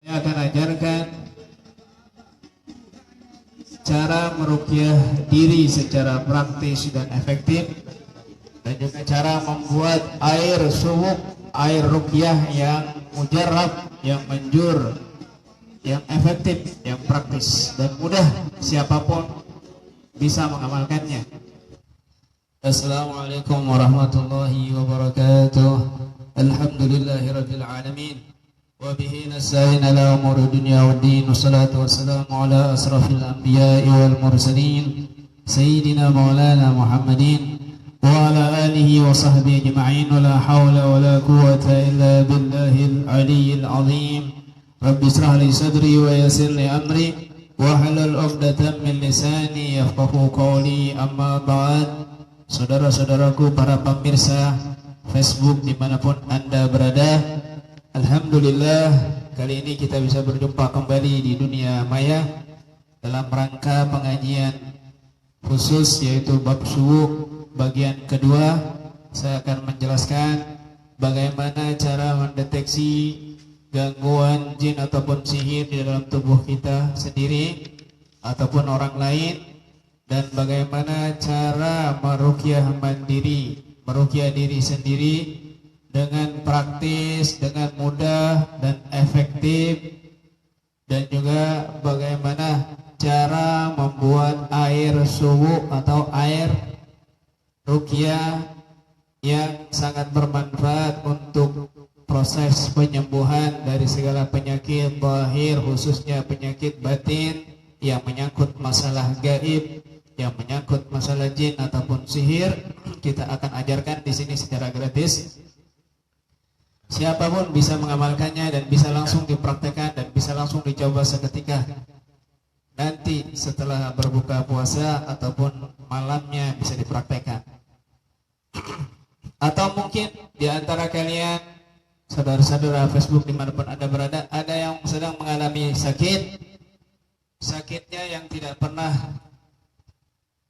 akan ajarkan cara meruqyah diri secara praktis dan efektif, dan juga cara membuat air suwuk, air ruqyah yang mujarrab, yang manjur, yang efektif, yang praktis dan mudah, siapapun bisa mengamalkannya. Assalamualaikum warahmatullahi wabarakatuh. Alhamdulillahirabbil alamin. Wa bihi nasta'in ala umuri dunya waddin. Wassalatu wassalamu ala asrafil anbiya'i wal mursalin sayyidina maulana Muhammadin wa ala alihi wa sahbihi ajma'in. Wa la hawla wa la quwwata illa billahil aliyyil azim. Rabbi israh li sadri wa yassir li amri wa halul 'uqdatam min lisani yafqahu qawli. Amma ba'd. Saudara-saudaraku para pemirsa Facebook dimanapun Anda berada, alhamdulillah kali ini kita bisa berjumpa kembali di dunia maya dalam rangka pengajian khusus yaitu bab suwuk bagian kedua. Saya akan menjelaskan bagaimana cara mendeteksi gangguan jin ataupun sihir di dalam tubuh kita sendiri ataupun orang lain, dan bagaimana cara meruqyah mandiri, meruqyah diri sendiri dengan praktis, dengan mudah dan efektif, dan juga bagaimana cara membuat air suwuk atau air ruqyah yang sangat bermanfaat untuk proses penyembuhan dari segala penyakit zahir, khususnya penyakit batin yang menyangkut masalah gaib, yang menyangkut masalah jin ataupun sihir. Kita akan ajarkan di sini secara gratis. Siapapun bisa mengamalkannya dan bisa langsung dipraktekkan dan bisa langsung dicoba seketika nanti setelah berbuka puasa ataupun malamnya bisa dipraktekkan. Atau mungkin di antara kalian saudara-saudara Facebook dimanapun Anda berada, ada yang sedang mengalami sakitnya yang tidak pernah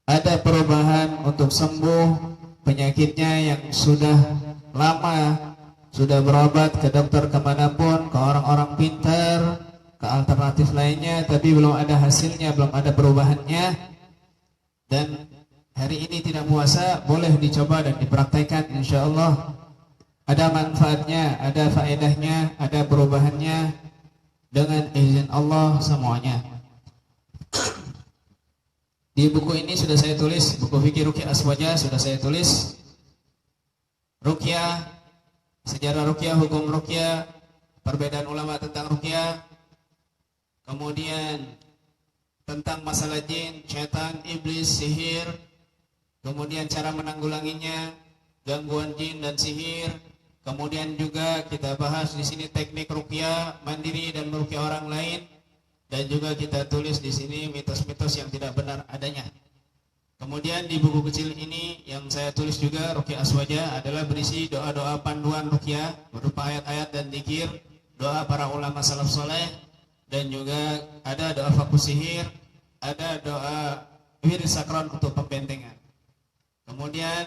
ada perubahan untuk sembuh, penyakitnya yang sudah lama, sudah berobat ke dokter kemanapun, ke orang-orang pintar, ke alternatif lainnya, tapi belum ada hasilnya, belum ada perubahannya, dan hari ini tidak puasa, boleh dicoba dan dipraktekkan. Insya Allah ada manfaatnya, ada faedahnya, ada perubahannya dengan izin Allah semuanya. Di buku ini sudah saya tulis, buku fikih Ruqyah Aswajah sudah saya tulis ruqyah, sejarah ruqyah, hukum ruqyah, perbedaan ulama tentang ruqyah, kemudian tentang masalah jin, syaitan, iblis, sihir, kemudian cara menanggulanginya, gangguan jin dan sihir, kemudian juga kita bahas di sini teknik ruqyah mandiri dan meruqyah orang lain. Dan juga kita tulis di sini mitos-mitos yang tidak benar adanya. Kemudian di buku kecil ini yang saya tulis juga Ruqyah Aswajah adalah berisi doa-doa panduan ruqyah berupa ayat-ayat dan dzikir, doa para ulama salaf soleh, dan juga ada doa fakus sihir, ada doa wir sakron untuk pembentengan. Kemudian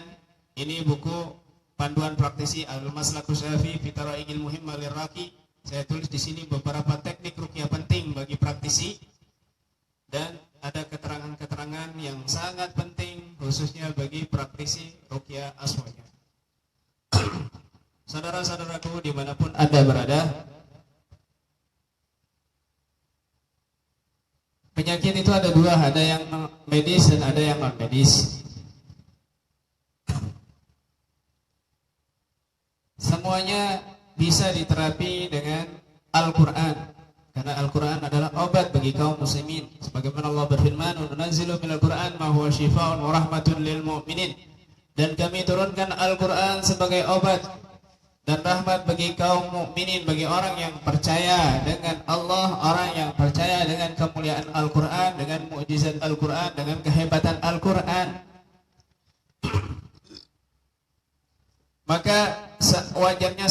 ini buku panduan praktisi Al-Maslakus Syafi fi Tara'iqil Muhimmah Lirraqi. Saya tulis di sini beberapa teknik ruqyah penting bagi praktisi, dan ada keterangan-keterangan yang sangat penting khususnya bagi praktisi ruqyah aswajah. Saudara-saudaraku dimanapun Anda berada, penyakit itu ada dua, ada yang medis dan ada yang non medis. Semuanya bisa diterapi dengan Al-Quran, karena Al-Quran adalah obat bagi kaum muslimin. Sebagaimana Allah berfirman, "Wa nunazzilu minal Qur'an ma huwa syifaa'un wa rahmatun lil mu'minin." Dan kami turunkan Al-Quran sebagai obat dan rahmat bagi kaum mukminin, bagi orang yang percaya dengan Allah, orang yang percaya dengan kemuliaan Al-Quran, dengan mukjizat Al-Quran, dengan kehebatan Al-Quran. Maka wajarnya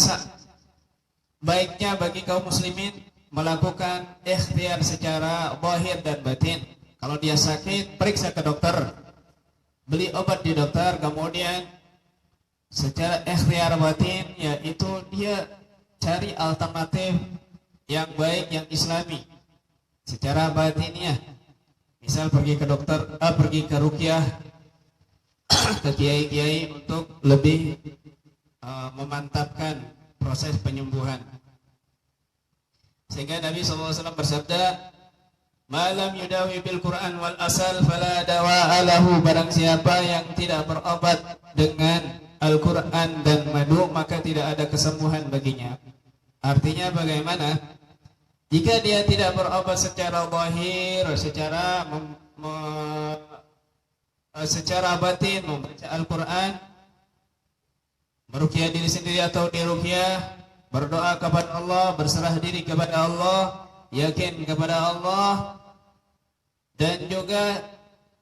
baiknya bagi kaum muslimin melakukan ikhtiar secara zahir dan batin. Kalau dia sakit, periksa ke dokter, beli obat di dokter, kemudian secara ikhtiar batin yaitu dia cari alternatif yang baik, yang islami secara batiniah. Misal pergi ke dokter, pergi ke ruqyah, ke kiai-kiai untuk lebih memantapkan proses penyembuhan. Sehingga Nabi SAW bersabda, "Malam yudawi bil Quran wal asal fala dawa'a lahu." Barang siapa yang tidak berobat dengan Al-Quran dan madu, maka tidak ada kesembuhan baginya. Artinya bagaimana? Jika dia tidak berobat secara zahir, secara batin, membaca Al-Quran, meruqyah diri sendiri atau diruqyah, berdoa kepada Allah, berserah diri kepada Allah, yakin kepada Allah, dan juga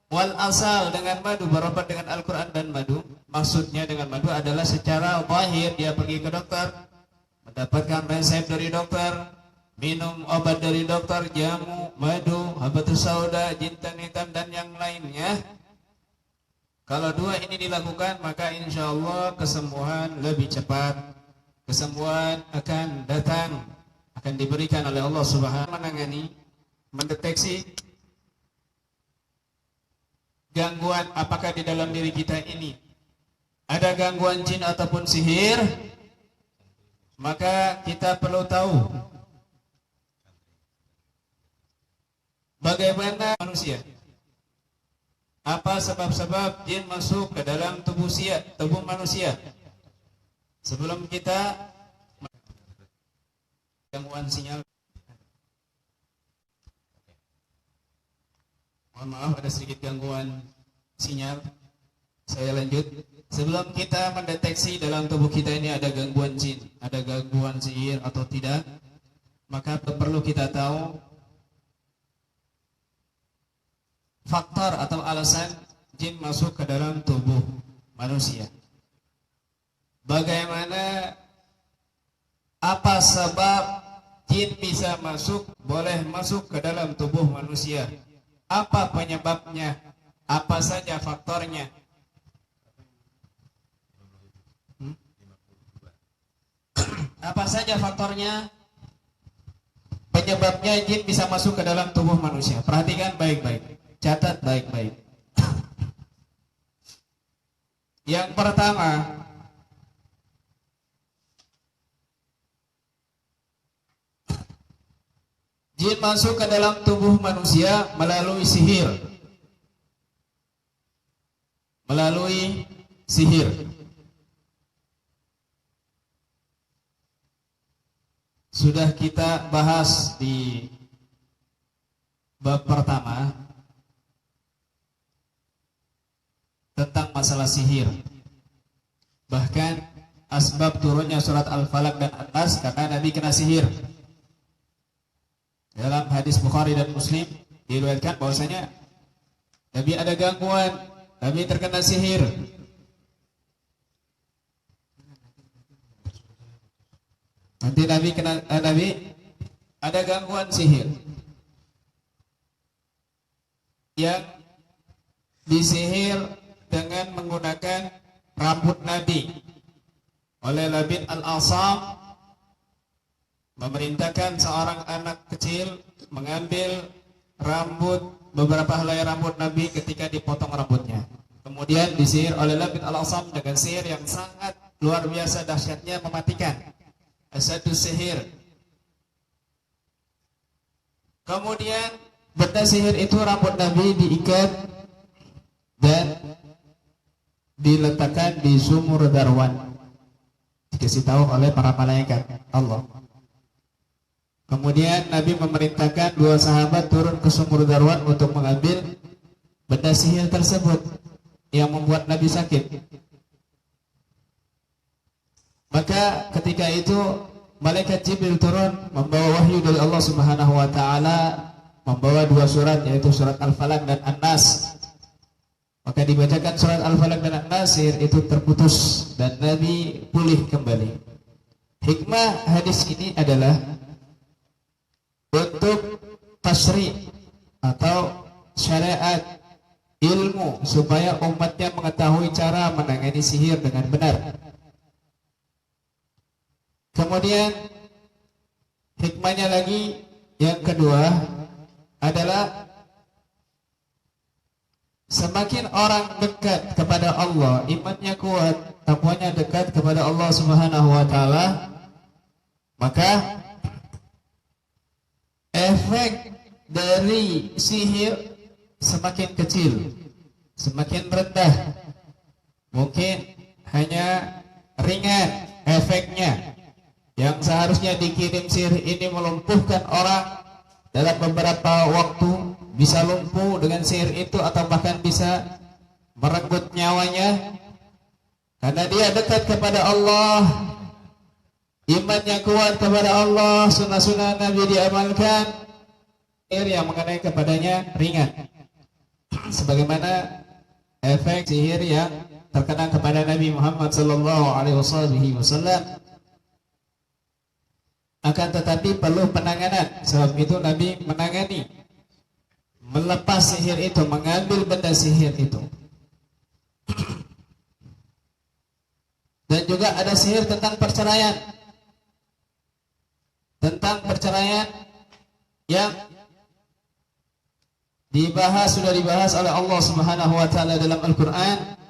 wal asal dengan madu, berobat dengan Al-Quran dan madu. Maksudnya dengan madu adalah secara zahir, dia pergi ke dokter, mendapatkan resep dari dokter, minum obat dari dokter, jamu, madu, habatus sauda, jintan hitam, dan yang lainnya. Kalau dua ini dilakukan, maka insya Allah kesembuhan lebih cepat. Kesembuhan akan datang, akan diberikan oleh Allah Subhanahu wa Ta'ala. Mendeteksi gangguan apakah di dalam diri kita ini ada gangguan jin ataupun sihir, maka kita perlu tahu bagaimana manusia, apa sebab-sebab jin masuk ke dalam tubuh manusia. Sebelum kita gangguan sinyal, mohon maaf ada sedikit gangguan sinyal. Saya lanjut. Sebelum kita mendeteksi dalam tubuh kita ini ada gangguan jin, ada gangguan sihir atau tidak, maka perlu kita tahu faktor atau alasan jin masuk ke dalam tubuh manusia. Bagaimana, apa sebab jin bisa boleh masuk ke dalam tubuh manusia? Apa penyebabnya? Apa saja faktornya? Apa saja faktornya? Penyebabnya jin bisa masuk ke dalam tubuh manusia. Perhatikan baik-baik. Catat baik-baik. Yang pertama, jin masuk ke dalam tubuh manusia melalui sihir. Melalui sihir. Sudah kita bahas di bab pertama tentang masalah sihir. Bahkan asbab turunnya surat Al-Falaq dan An-Nas karena Nabi kena sihir. Dalam hadis Bukhari dan Muslim diriwayatkan bahwasanya Nabi ada gangguan, Nabi terkena sihir. Nanti Nabi ada gangguan sihir yang disihir dengan menggunakan rambut Nabi oleh Labid Al-Asam. Memerintahkan seorang anak kecil mengambil beberapa helai rambut Nabi ketika dipotong rambutnya. Kemudian disihir oleh Labid Al-Asam dengan sihir yang sangat luar biasa dahsyatnya, mematikan. Asadu sihir. Kemudian benda sihir itu rambut Nabi diikat dan diletakkan di sumur Darwan. Dikasih tahu oleh para malaikat Allah. Kemudian Nabi memerintahkan dua sahabat turun ke sumur Darwan untuk mengambil benda sihir tersebut yang membuat Nabi sakit. Maka ketika itu malaikat Jibril turun membawa wahyu dari Allah Subhanahu wa Ta'ala, membawa dua surat, yaitu surat Al-Falaq dan An-Nas. Maka dibacakan surat Al-Falaq dan An-Nas, sihir itu terputus dan Nabi pulih kembali. Hikmah hadis ini adalah untuk tasri atau syariat, ilmu, supaya umatnya mengetahui cara menangani sihir dengan benar. Kemudian hikmahnya lagi yang kedua adalah semakin orang dekat kepada Allah, imannya kuat, takwanya dekat kepada Allah Subhanahu wa taala, maka efek dari sihir semakin kecil, semakin rendah. Mungkin hanya ringan efeknya. Yang seharusnya dikirim sihir ini melumpuhkan orang dalam beberapa waktu, bisa lumpuh dengan sihir itu atau bahkan bisa merenggut nyawanya. Karena dia dekat kepada Allah, imannya kuat kepada Allah, sunnah-sunnah Nabi diamalkan, sihir yang mengenai kepadanya ringan. Sebagaimana efek sihir yang terkena kepada Nabi Muhammad SAW. Akan tetapi perlu penanganan. Sebab itu Nabi menangani, melepas sihir itu, mengambil benda sihir itu. Dan juga ada sihir tentang perceraian. Tentang perceraian yang sudah dibahas oleh Allah Subhanahu wa taala dalam Al-Qur'an.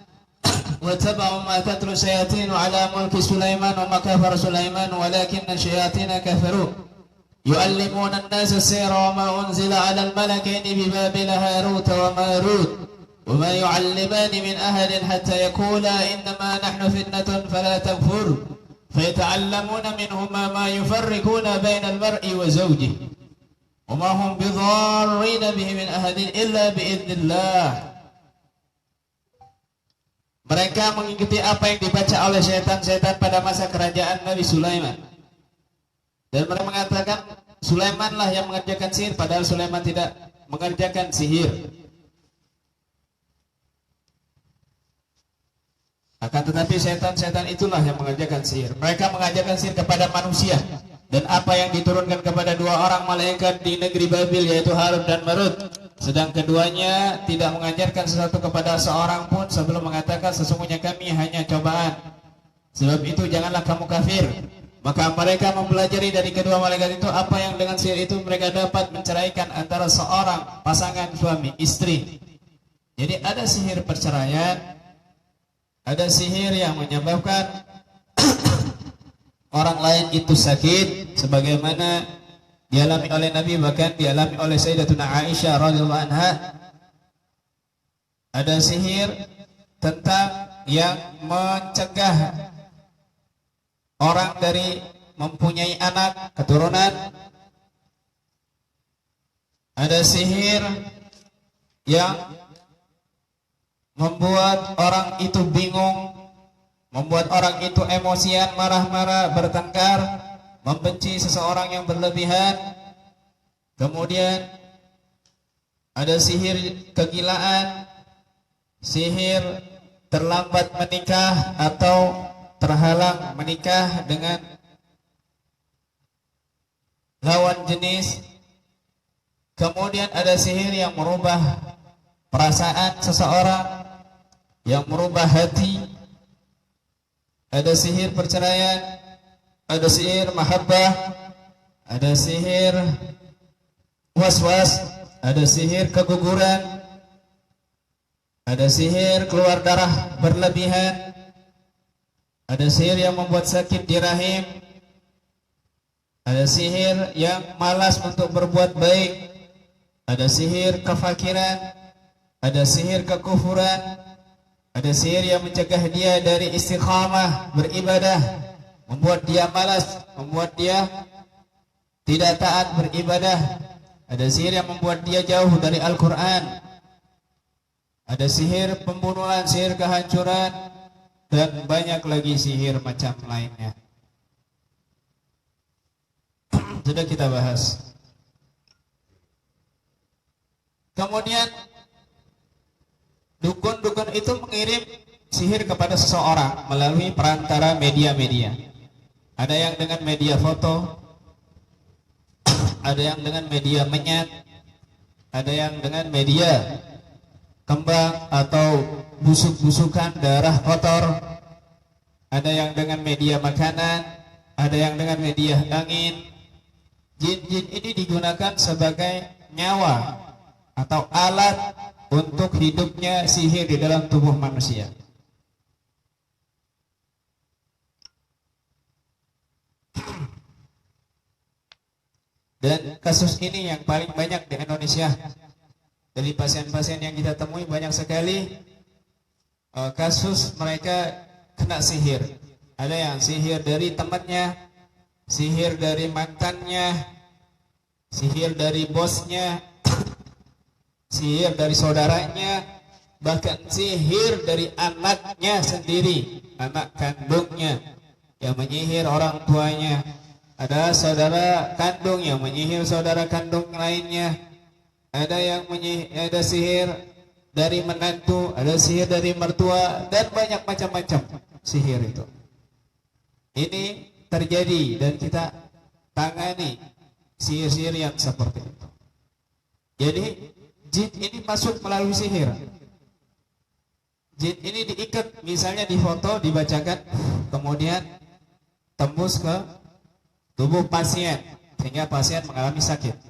وَاتَّبَعُوا مَا تَتْلُو الشَّيَاطِينُ عَلَى مُلْكِ سُلَيْمَانَ وَمَا كَفَرَ سُلَيْمَانُ وَلَكِنَّ الشَّيَاطِينَ كَفَرُوا يُعَلِّمُونَ النَّاسَ السِّحْرَ وَمَا أُنْزِلَ عَلَى الْمَلَكَيْنِ بِبَابِلَ هَارُوتَ وَمَارُوتَ وَمَا يُعَلِّمَانِ مِنْ أَحَدٍ حَتَّى يَقُولَا إِنَّمَا نَحْنُ فِتْنَةٌ فَلَا تَكْفُرْ فَيَتَعَلَّمُونَ مِنْهُمَا مَا يُفَرِّقُونَ بَيْنَ الْمَرْءِ وَزَوْجِهِ وَمَا هُمْ بِضَارِّينَ بِهِ مِنْ أَحَدٍ إِلَّا بِإِذْنِ اللَّهِ. Mereka mengikuti apa yang dibaca oleh setan-setan pada masa kerajaan Nabi Sulaiman. Dan mereka mengatakan Sulaimanlah yang mengerjakan sihir, padahal Sulaiman tidak mengerjakan sihir. Akan tetapi setan-setan itulah yang mengerjakan sihir. Mereka mengajarkan sihir kepada manusia. Dan apa yang diturunkan kepada dua orang malaikat di negeri Babil, yaitu Harut dan Marut, sedang keduanya tidak mengajarkan sesuatu kepada seorang pun sebelum mengatakan sesungguhnya kami hanya cobaan. Sebab itu janganlah kamu kafir. Maka mereka mempelajari dari kedua malaikat itu apa yang dengan sihir itu mereka dapat menceraikan antara seorang pasangan suami istri. Jadi ada sihir perceraian, ada sihir yang menyebabkan orang lain itu sakit, sebagaimana dialami oleh Nabi, bahkan dialami oleh Sayyidatuna Aisyah radhiyallahu anha. Ada sihir tentang yang mencegah orang dari mempunyai anak keturunan. Ada sihir yang membuat orang itu bingung, membuat orang itu emosian, marah-marah, bertengkar, membenci seseorang yang berlebihan. Kemudian ada sihir kegilaan, sihir terlambat menikah atau terhalang menikah dengan lawan jenis. Kemudian ada sihir yang merubah perasaan seseorang, yang merubah hati. Ada sihir perceraian, ada sihir mahabbah, ada sihir was-was, ada sihir keguguran, ada sihir keluar darah berlebihan, ada sihir yang membuat sakit di rahim, ada sihir yang malas untuk berbuat baik, ada sihir kefakiran, ada sihir kekufuran, ada sihir yang mencegah dia dari istiqamah beribadah, membuat dia malas, membuat dia tidak taat beribadah. Ada sihir yang membuat dia jauh dari Al-Quran. Ada sihir pembunuhan, sihir kehancuran, dan banyak lagi sihir macam lainnya. Sudah kita bahas. Kemudian dukun-dukun itu mengirim sihir kepada seseorang melalui perantara media-media. Ada yang dengan media foto, ada yang dengan media menyat, ada yang dengan media kembang atau busuk-busukan darah kotor, ada yang dengan media makanan, ada yang dengan media angin, Jin-jin ini digunakan sebagai nyawa atau alat untuk hidupnya sihir di dalam tubuh manusia. Dan kasus ini yang paling banyak di Indonesia. Dari pasien-pasien yang kita temui banyak sekali kasus mereka kena sihir. Ada yang sihir dari temannya, sihir dari mantannya, sihir dari bosnya, sihir dari saudaranya, bahkan sihir dari anaknya sendiri, anak kandungnya yang menyihir orang tuanya. Ada saudara kandung yang menyihir saudara kandung lainnya. Ada sihir dari menantu, ada sihir dari mertua, dan banyak macam-macam sihir itu. Ini terjadi dan kita tangani sihir-sihir yang seperti itu. Jadi jin ini masuk melalui sihir. Jin ini diikat, misalnya di foto, dibacakan, kemudian tembus ke tubuh pasien sehingga pasien mengalami sakit.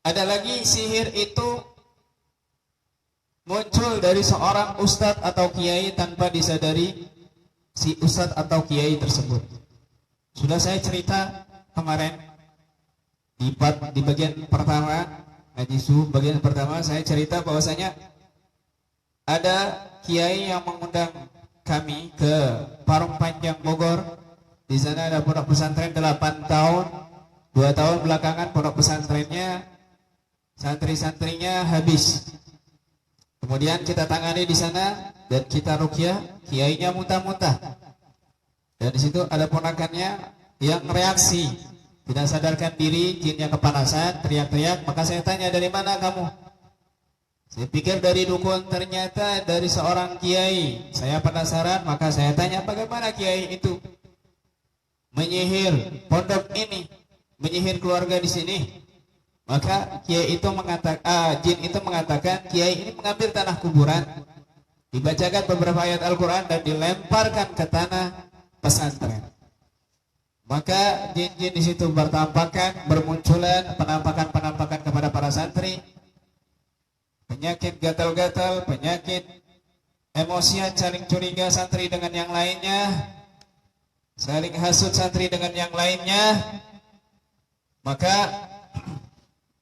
Ada lagi sihir itu muncul dari seorang ustadz atau kiai tanpa disadari si ustadz atau kiai tersebut. Sudah saya cerita kemarin di bagian pertama ngaji subuh, bagian pertama saya cerita bahwasanya ada kiai yang mengundang kami ke Parung Panjang Bogor. Di sana ada pondok pesantren 8 tahun. 2 tahun belakangan pondok pesantrennya santri-santrinya habis. Kemudian kita tangani di sana dan kita ruqyah, kiainya muntah-muntah. Dan di situ ada ponakannya yang reaksi, tidak sadarkan diri, jinnya kepanasan, teriak-teriak. Maka saya tanya, dari mana kamu? Saya pikir dari dukun, ternyata dari seorang kiai. Saya penasaran, maka saya tanya, bagaimana kiai itu menyihir pondok ini, menyihir keluarga di sini? Maka kiai itu mengatakan, jin itu mengatakan, kiai ini mengambil tanah kuburan, dibacakan beberapa ayat Al-Quran dan dilemparkan ke tanah pesantren. Maka jin-jin di situ bertampakan, bermunculan, penampakan-penampakan kepada para santri, penyakit gatal-gatal, penyakit emosian, saling curiga santri dengan yang lainnya, saling hasut santri dengan yang lainnya. Maka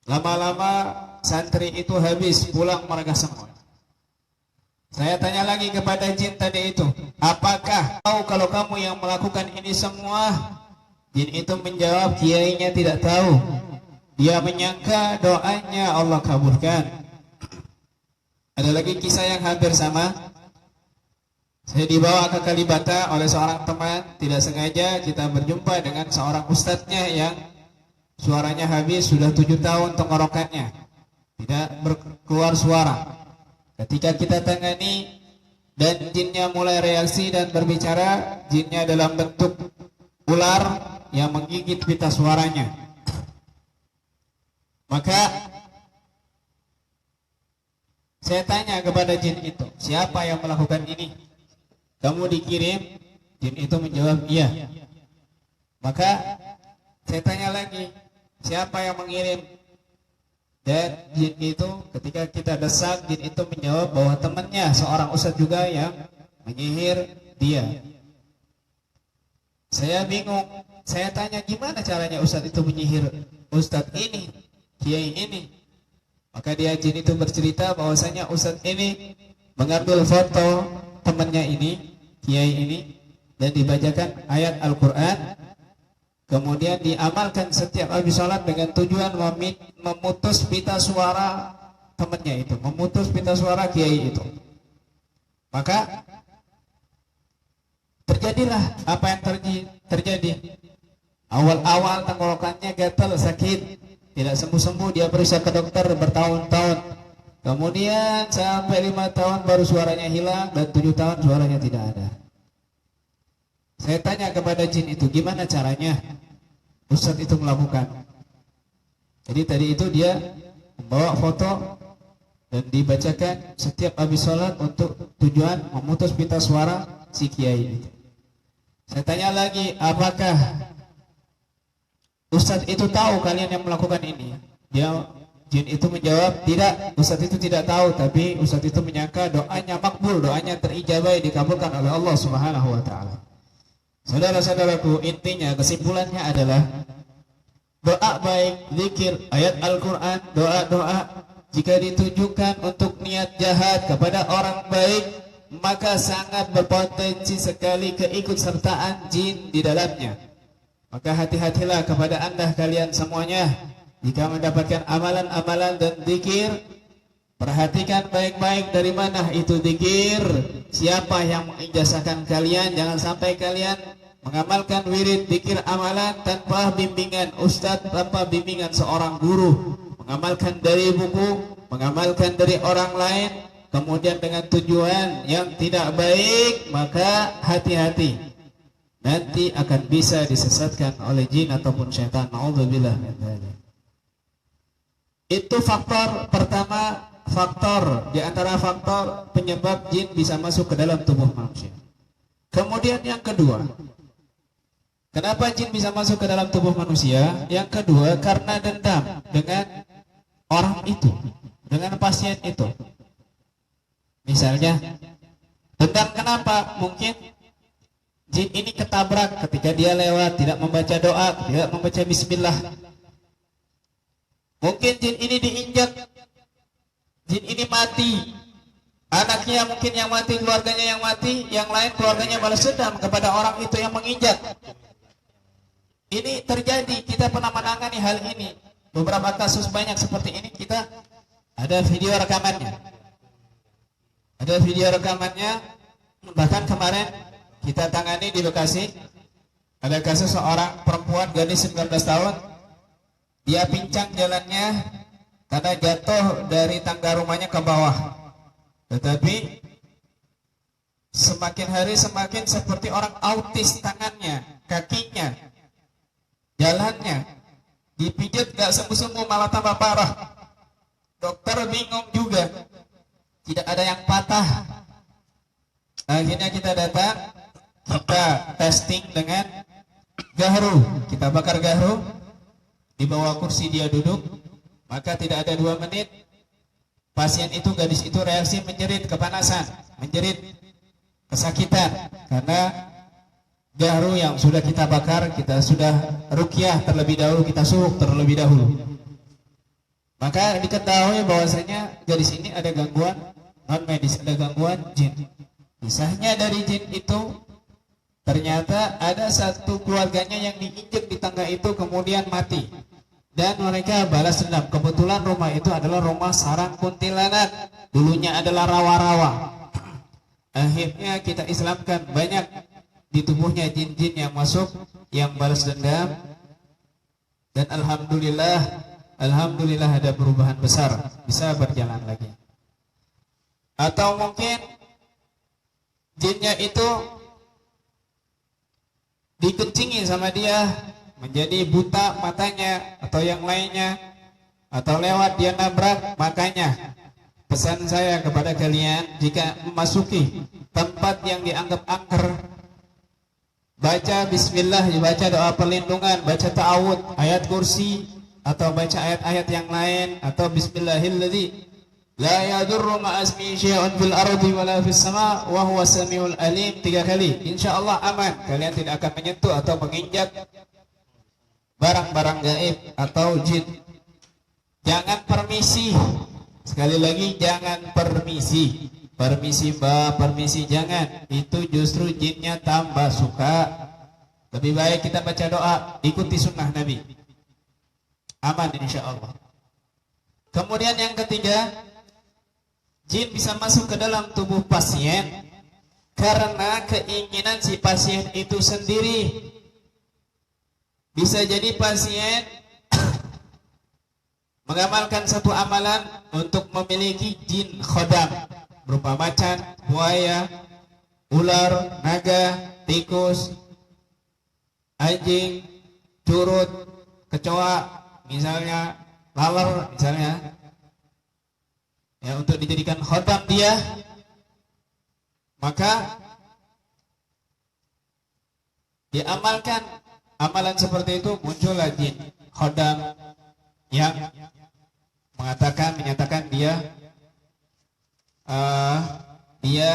lama-lama santri itu habis, pulang mereka semua. Saya tanya lagi kepada jin tadi itu, apakah tahu kalau kamu yang melakukan ini semua? Jin itu menjawab, kiainya tidak tahu. Dia menyangka doanya Allah kabulkan. Ada lagi kisah yang hampir sama. Saya dibawa ke Kalibata oleh seorang teman. Tidak sengaja kita berjumpa dengan seorang ustadznya yang suaranya habis, sudah 7 tahun tenggorokannya, tidak berkeluar suara. Ketika kita tangani dan jinnya mulai reaksi dan berbicara, jinnya dalam bentuk ular yang menggigit pita suaranya. Maka saya tanya kepada jin itu, siapa yang melakukan ini? Kamu dikirim? Jin itu menjawab, iya. Maka saya tanya lagi, siapa yang mengirim? Dan jin itu ketika kita desak, jin itu menjawab bahwa temannya seorang ustadz juga yang menyihir dia. Saya bingung. Saya tanya, gimana caranya ustadz itu menyihir ustadz ini, kiai ini? Maka dia jin itu bercerita bahwasanya ustadz ini mengambil foto temannya ini, kiai ini, dan dibacakan ayat Al-Quran. Kemudian diamalkan setiap habis sholat dengan tujuan memutus pita suara temannya itu, memutus pita suara kiai itu. Maka terjadilah apa yang terjadi. Awal-awal tenggorokannya gatal, sakit, tidak sembuh-sembuh, dia periksa ke dokter bertahun-tahun. Kemudian sampai 5 tahun baru suaranya hilang, dan 7 tahun suaranya tidak ada. Saya tanya kepada jin itu, gimana caranya ustadz itu melakukan? Jadi tadi itu dia membawa foto dan dibacakan setiap habis sholat untuk tujuan memutus pita suara si kiai itu. Saya tanya lagi, apakah Ustadz itu tahu kalian yang melakukan ini? Jin itu menjawab, tidak, Ustadz itu tidak tahu, tapi Ustadz itu menyangka doanya makbul, doanya terijabah, dikabulkan oleh Allah Subhanahu wa taala. Saudara-saudaraku, intinya kesimpulannya adalah doa baik, zikir, ayat Al-Qur'an, doa-doa jika ditujukan untuk niat jahat kepada orang baik, maka sangat berpotensi sekali keikutsertaan jin di dalamnya. Maka hati-hatilah kepada anda kalian semuanya. Jika mendapatkan amalan-amalan dan zikir, perhatikan baik-baik dari mana itu zikir, siapa yang mengijazahkan kalian. Jangan sampai kalian mengamalkan wirid zikir amalan tanpa bimbingan ustadz, tanpa bimbingan seorang guru, mengamalkan dari buku, mengamalkan dari orang lain, kemudian dengan tujuan yang tidak baik, maka hati-hati. Nanti akan bisa disesatkan oleh jin ataupun syaitan. Na'udzubillah min dzalik. Itu faktor pertama, faktor di antara faktor penyebab jin bisa masuk ke dalam tubuh manusia. Kemudian yang kedua, kenapa jin bisa masuk ke dalam tubuh manusia? Yang kedua, karena dendam dengan orang itu, dengan pasien itu. Misalnya, dendam kenapa? Mungkin jin ini ketabrak ketika dia lewat, tidak membaca doa, tidak membaca bismillah. Mungkin jin ini diinjak, jin ini mati, anaknya mungkin yang mati, keluarganya yang mati, yang lain keluarganya balas dendam kepada orang itu yang menginjak. Ini terjadi, kita pernah menangani hal ini. Beberapa kasus banyak seperti ini, kita ada video rekamannya. Ada video rekamannya, bahkan kemarin kita tangani di Bekasi. Ada kasus seorang perempuan gadis 19 tahun, dia pincang jalannya karena jatuh dari tangga rumahnya ke bawah. Tetapi semakin hari semakin seperti orang autis, tangannya, kakinya, jalannya dipijat gak sembuh-sembuh, malah tambah parah. Dokter bingung juga, tidak ada yang patah. Akhirnya kita datang, kita testing dengan gahru, kita bakar gahru, di bawah kursi dia duduk, maka tidak ada 2 menit pasien itu, gadis itu reaksi menjerit, kepanasan, menjerit, kesakitan, karena gahru yang sudah kita bakar, kita sudah ruqyah terlebih dahulu, kita suhuk terlebih dahulu. Maka diketahui bahwasanya gadis ini ada gangguan non medis, ada gangguan jin. Kisahnya dari jin itu, ternyata ada satu keluarganya yang diinjek di tangga itu kemudian mati, dan mereka balas dendam. Kebetulan rumah itu adalah rumah sarang kuntilanak, dulunya adalah rawa-rawa. Akhirnya kita islamkan, banyak di tubuhnya jin-jin yang masuk, yang balas dendam, dan alhamdulillah ada perubahan besar, bisa berjalan lagi. Atau mungkin jinnya itu dikencingi sama dia, menjadi buta matanya atau yang lainnya, atau lewat dia nabrak. Makanya pesan saya kepada kalian, jika memasuki tempat yang dianggap angker, baca bismillah, baca doa perlindungan, baca ta'awud, ayat kursi, atau baca ayat-ayat yang lain, atau bismillahilladzi la yadurru ma'asmi syai'un fil ardi wala fis sama' wa huwa samiul alim 3 kali. Insyaallah aman, kalian tidak akan menyentuh atau menginjak barang-barang gaib atau jin. Jangan permisi, sekali lagi jangan permisi. Permisi mbak, permisi jangan, itu justru jinnya tambah suka. Lebih baik kita baca doa, ikuti sunnah Nabi, aman insya Allah. Kemudian yang ketiga, jin bisa masuk ke dalam tubuh pasien karena keinginan si pasien itu sendiri. Bisa jadi pasien mengamalkan satu amalan untuk memiliki jin khodam, berupa macan, buaya, ular, naga, tikus, anjing, curut, kecoa, misalnya laler, misalnya, ya, untuk dijadikan khodam dia. Maka diamalkan amalan seperti itu muncullah jin khodam yang menyatakan dia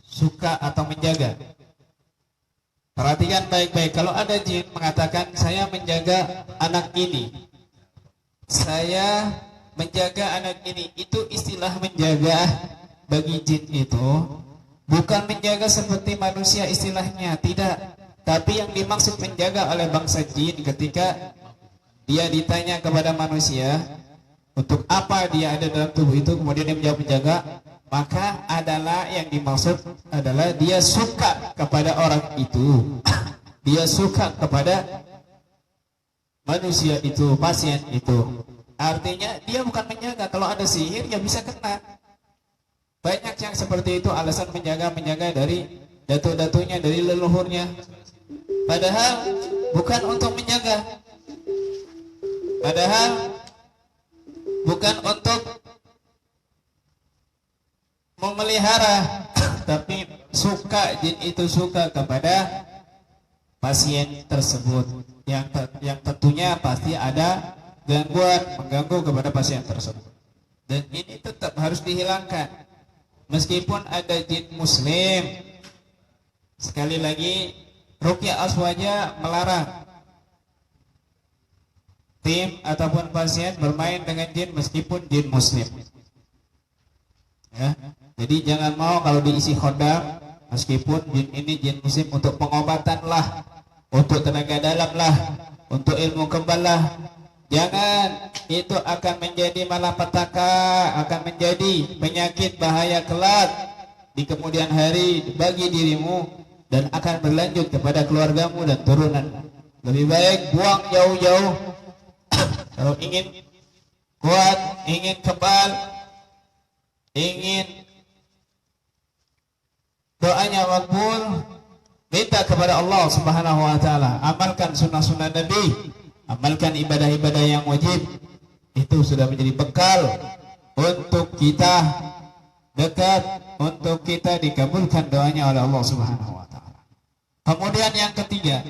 suka atau menjaga. Perhatikan baik-baik, kalau ada jin mengatakan saya menjaga anak ini, saya menjaga anak ini, itu istilah menjaga bagi jin itu bukan menjaga seperti manusia istilahnya, tidak. Tapi yang dimaksud menjaga oleh bangsa jin ketika dia ditanya kepada manusia untuk apa dia ada dalam tubuh itu, kemudian dia menjawab menjaga, maka adalah yang dimaksud adalah dia suka kepada orang itu. Dia suka kepada manusia itu, pasien itu. Artinya dia bukan menjaga. Kalau ada sihir ya bisa kena. Banyak yang seperti itu alasan menjaga dari datu-datunya, dari leluhurnya. Padahal bukan untuk menjaga. Padahal bukan untuk memelihara, tapi jin itu suka kepada pasien tersebut, yang tentunya pasti ada mengganggu kepada pasien tersebut, dan ini tetap harus dihilangkan meskipun ada jin muslim. Sekali lagi, Ruqyah Aswaja melarang tim ataupun pasien bermain dengan jin meskipun jin muslim, ya. Jadi jangan mau kalau diisi khodam meskipun jin ini jin muslim untuk pengobatan lah, untuk tenaga dalam lah, untuk ilmu kebal lah. Jangan, itu akan menjadi malapetaka, akan menjadi penyakit bahaya kelak di kemudian hari bagi dirimu dan akan berlanjut kepada keluargamu dan turunanmu. Lebih baik buang jauh-jauh. Kalau ingin kuat, ingin kebal, ingin doanya makbul, minta kepada Allah Subhanahu wa taala, amalkan sunnah-sunnah Nabi, amalkan ibadah-ibadah yang wajib. Itu sudah menjadi bekal untuk kita dekat, untuk kita dikabulkan doanya oleh Allah Subhanahu wa taala. Kemudian yang ketiga,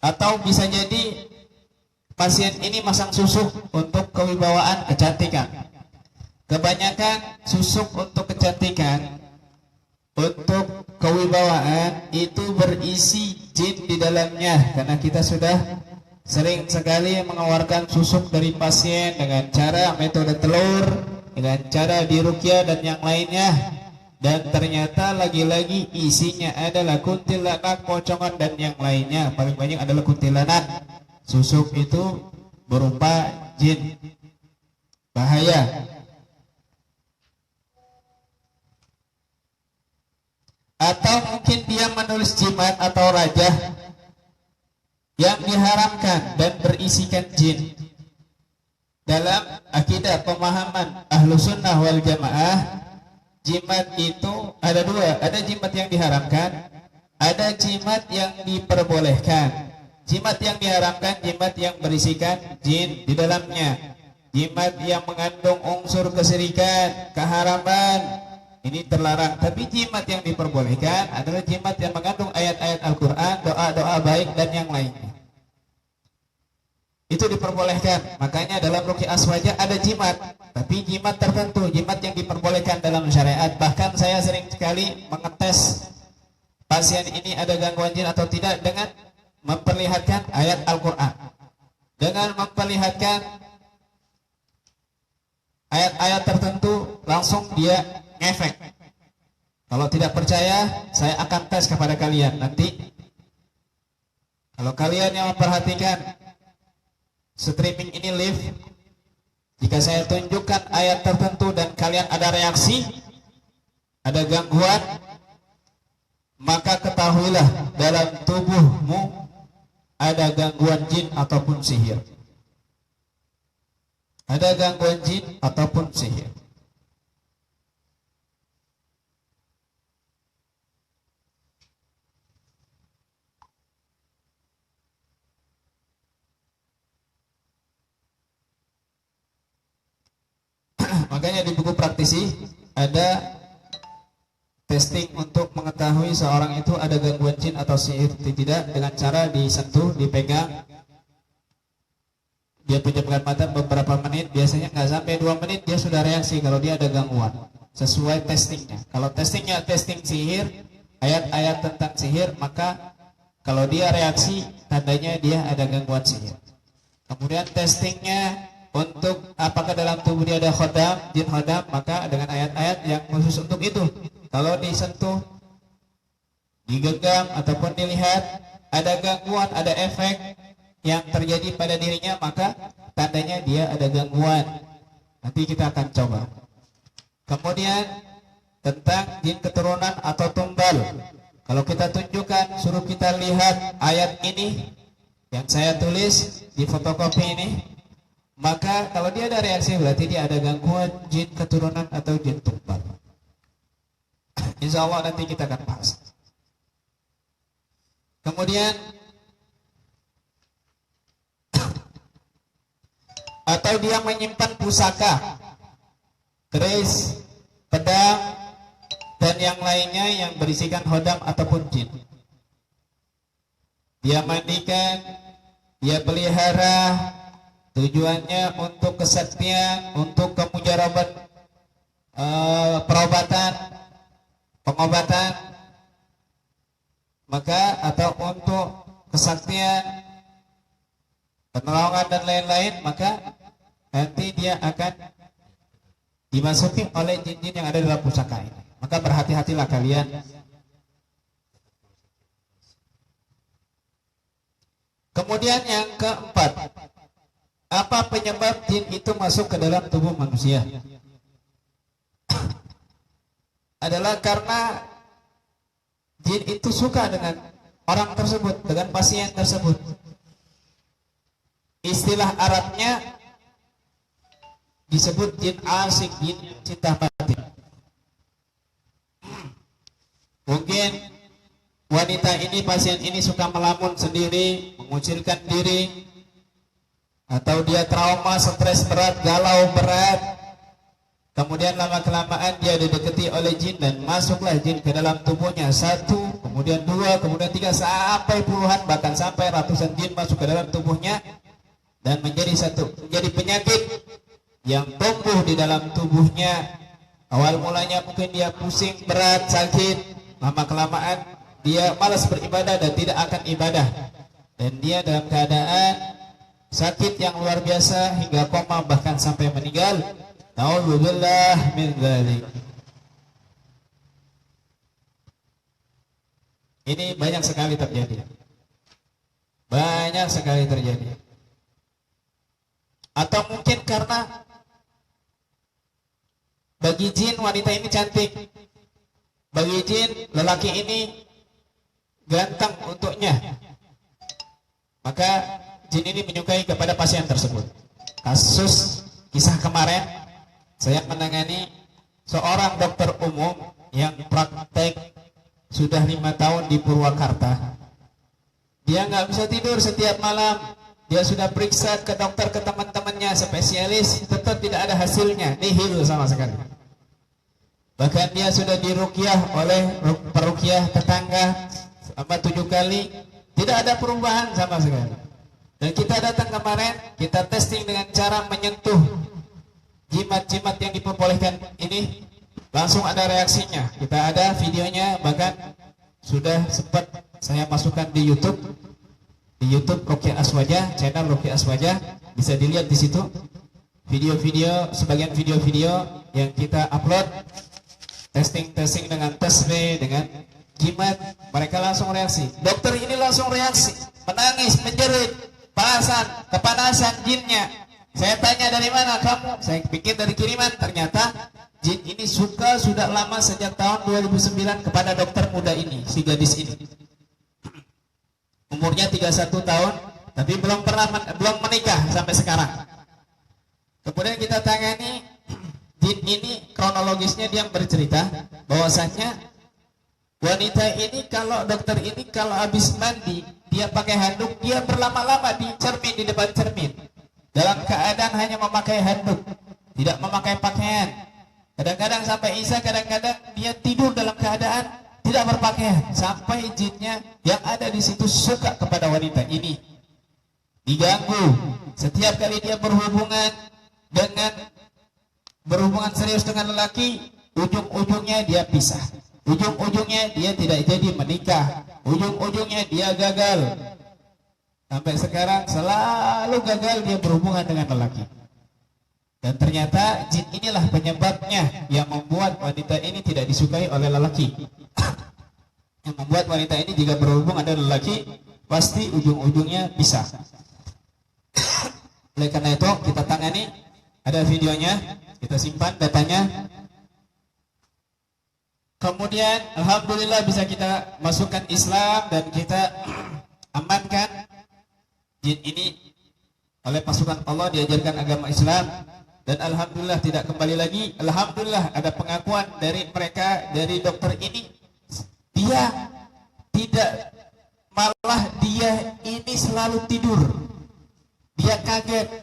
atau bisa jadi pasien ini masang susuk untuk kewibawaan, kecantikan. Kebanyakan susuk untuk kecantikan, untuk kewibawaan itu berisi jin di dalamnya, karena kita sudah sering sekali mengeluarkan susuk dari pasien dengan cara metode telur, dengan cara diruqyah dan yang lainnya. Dan ternyata lagi-lagi isinya adalah kuntilanak, pocongan dan yang lainnya. Paling banyak adalah kuntilanak. Susuk itu berupa jin, bahaya. Atau mungkin dia menulis jimat atau rajah yang diharamkan dan berisikan jin. Dalam akidah pemahaman ahlu sunnah wal jamaah, jimat itu ada dua, ada jimat yang diharamkan, ada jimat yang diperbolehkan. Jimat yang diharamkan, jimat yang berisikan jin di dalamnya, jimat yang mengandung unsur kesyirikan, keharaman, ini terlarang. Tapi jimat yang diperbolehkan adalah jimat yang mengandung ayat-ayat Al-Quran, doa-doa baik dan yang lainnya. Itu diperbolehkan. Makanya dalam Ruqyah Aswaja ada jimat, tapi jimat tertentu, jimat yang diperbolehkan dalam syariat. Bahkan saya sering sekali mengetes pasien ini ada gangguan jin atau tidak dengan memperlihatkan ayat Al-Quran, dengan memperlihatkan ayat-ayat tertentu, langsung dia ngefek. Kalau tidak percaya, saya akan tes kepada kalian nanti. Kalau kalian yang memperhatikan streaming ini live, jika saya tunjukkan ayat tertentu dan kalian ada reaksi, ada gangguan, maka ketahuilah dalam tubuhmu ada gangguan jin ataupun sihir. Ada gangguan jin ataupun sihir. Makanya di buku praktisi ada testing untuk mengetahui seorang itu ada gangguan jin atau sihir atau tidak dengan cara disentuh, dipegang. Dia pejamkan mata beberapa menit, biasanya nggak sampai 2 menit dia sudah reaksi kalau dia ada gangguan. Sesuai testingnya. Kalau testingnya testing sihir, ayat-ayat tentang sihir, maka kalau dia reaksi tandanya dia ada gangguan sihir. Kemudian testingnya untuk apakah dalam tubuh dia ada khodam, jin khodam, maka dengan ayat-ayat yang khusus untuk itu. Kalau disentuh, digenggam ataupun dilihat ada gangguan, ada efek yang terjadi pada dirinya, maka tandanya dia ada gangguan. Nanti kita akan coba. Kemudian tentang jin keturunan atau tumbal. Kalau kita tunjukkan, suruh kita lihat ayat ini yang saya tulis di fotokopi ini, maka kalau dia ada reaksi berarti dia ada gangguan jin keturunan atau jin tumbal. Insya Allah nanti kita akan bahas. Kemudian atau dia menyimpan pusaka, keris, pedang, dan yang lainnya yang berisikan hodam ataupun jin. Dia mandikan, dia pelihara, tujuannya untuk kesaktian, untuk kemujarabat, perobatan, pengobatan, maka atau untuk kesaktian, penolongan dan lain-lain, maka nanti dia akan dimasuki oleh jin-jin yang ada dalam pusaka ini. Maka berhati-hatilah kalian. Kemudian yang keempat, apa penyebab jin itu masuk ke dalam tubuh manusia? Adalah karena jin itu suka dengan orang tersebut, dengan pasien tersebut. Istilah Arabnya disebut jin asik, jin cinta mati. Mungkin wanita ini, pasien ini suka melamun sendiri, mengucilkan diri, atau dia trauma, stres berat, galau berat. Kemudian lama-kelamaan dia didekati oleh jin dan masuklah jin ke dalam tubuhnya. 1, kemudian 2, kemudian 3, sampai puluhan, bahkan sampai ratusan jin masuk ke dalam tubuhnya dan menjadi penyakit yang tumbuh di dalam tubuhnya. Awal mulanya mungkin dia pusing, berat, sakit, lama-kelamaan dia malas beribadah dan tidak akan ibadah, dan dia dalam keadaan sakit yang luar biasa hingga koma, bahkan sampai meninggal. Na'udzubillah min dzalik. Ini banyak sekali terjadi. Banyak sekali terjadi. Atau mungkin karena bagi jin wanita ini cantik, bagi jin lelaki ini ganteng untuknya, maka jin ini menyukai kepada pasien tersebut. Kasus kisah kemarin saya menangani seorang dokter umum yang praktek sudah 5 tahun di Purwakarta. Dia nggak bisa tidur setiap malam. Dia sudah periksa ke dokter, ke teman-temannya spesialis, tetap tidak ada hasilnya, nihil sama sekali. Bahkan dia sudah diruqyah oleh peruqyah tetangga selama 7 kali, tidak ada perubahan sama sekali. Dan kita datang kemarin, kita testing dengan cara menyentuh jimat-jimat yang diperbolehkan ini, langsung ada reaksinya. Kita ada videonya, bahkan sudah sempat saya masukkan di YouTube. Di YouTube Ruqyah Aswajah, channel Ruqyah Aswajah, bisa dilihat di situ video-video, sebagian video-video yang kita upload, testing dengan tasbih, dengan jimat. Mereka langsung reaksi. Dokter ini langsung reaksi, menangis, menjerit, kepanasan jinnya. Saya tanya, dari mana kamu? Saya pikir dari kiriman. Ternyata jin ini suka sudah lama, sejak tahun 2009 kepada dokter muda ini, si gadis ini. Umurnya 31 tahun, tapi belum menikah sampai sekarang. Kemudian kita tangani jin ini, kronologisnya dia bercerita bahwasanya wanita ini, kalau dokter ini kalau habis mandi, dia pakai handuk, dia berlama-lama di cermin, di depan cermin, dalam keadaan hanya memakai handuk, tidak memakai pakaian. Kadang-kadang sampai Isya, kadang-kadang dia tidur dalam keadaan tidak berpakaian, sampai jinnya yang ada di situ suka kepada wanita ini, diganggu. Setiap kali dia berhubungan serius dengan lelaki, ujung-ujungnya dia pisah, ujung-ujungnya dia tidak jadi menikah, ujung-ujungnya dia gagal. Sampai sekarang selalu gagal dia berhubungan dengan lelaki. Dan ternyata jin inilah penyebabnya yang membuat wanita ini tidak disukai oleh lelaki. Yang membuat wanita ini jika berhubungan dengan lelaki pasti ujung-ujungnya bisa. Oleh karena itu kita tangani, ada videonya, kita simpan datanya. Kemudian alhamdulillah bisa kita masukkan Islam dan kita amankan jin ini oleh pasukan Allah, diajarkan agama Islam. Dan alhamdulillah tidak kembali lagi. Alhamdulillah ada pengakuan dari mereka, dari dokter ini, dia tidak, malah dia ini selalu tidur. Dia kaget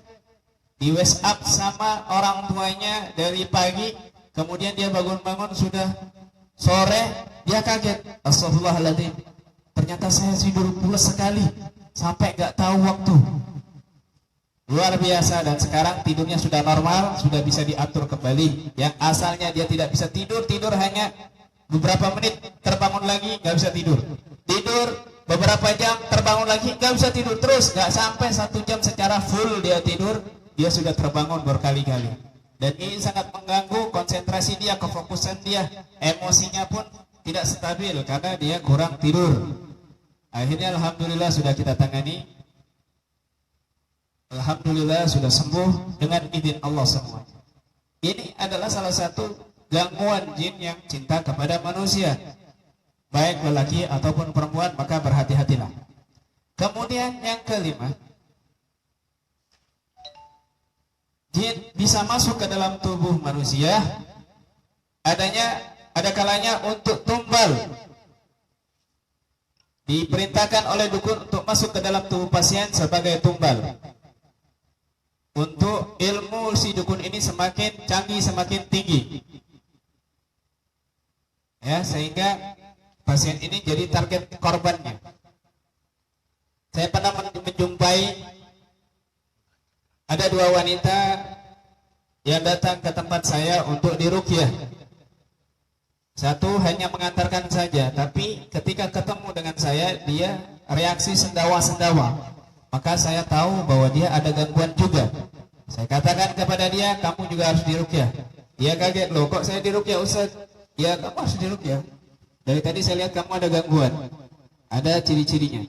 di WhatsApp sama orang tuanya dari pagi, kemudian dia bangun-bangun sudah sore, dia kaget. Astagfirullahaladzim, ternyata saya tidur pulas sekali sampai gak tahu waktu. Luar biasa. Dan sekarang tidurnya sudah normal, sudah bisa diatur kembali. Yang asalnya dia tidak bisa tidur hanya beberapa menit, terbangun lagi gak bisa tidur, beberapa jam, terbangun lagi gak bisa tidur, terus gak sampai 1 jam secara full dia tidur, dia sudah terbangun berkali-kali. Dan ini sangat mengganggu konsentrasi dia, kefokusan dia, emosinya pun tidak stabil karena dia kurang tidur. Akhirnya alhamdulillah sudah kita tangani, alhamdulillah sudah sembuh dengan izin Allah semua. Ini adalah salah satu gangguan jin yang cinta kepada manusia, baik lelaki ataupun perempuan, maka berhati-hatilah. Kemudian yang kelima, jin bisa masuk ke dalam tubuh manusia, ada kalanya untuk tumbal. Diperintahkan oleh dukun untuk masuk ke dalam tubuh pasien sebagai tumbal. Untuk ilmu si dukun ini semakin canggih, semakin tinggi, ya, sehingga pasien ini jadi target korbannya. Saya pernah menjumpai ada 2 wanita yang datang ke tempat saya untuk diruqyah. Satu hanya mengantarkan saja, tapi ketika ketemu dengan saya, dia reaksi sendawa-sendawa. Maka saya tahu bahwa dia ada gangguan juga. Saya katakan kepada dia, kamu juga harus diruqyah. Dia kaget, loh kok saya diruqyah Ustaz? Ya kamu harus diruqyah. Dari tadi saya lihat kamu ada gangguan, ada ciri-cirinya.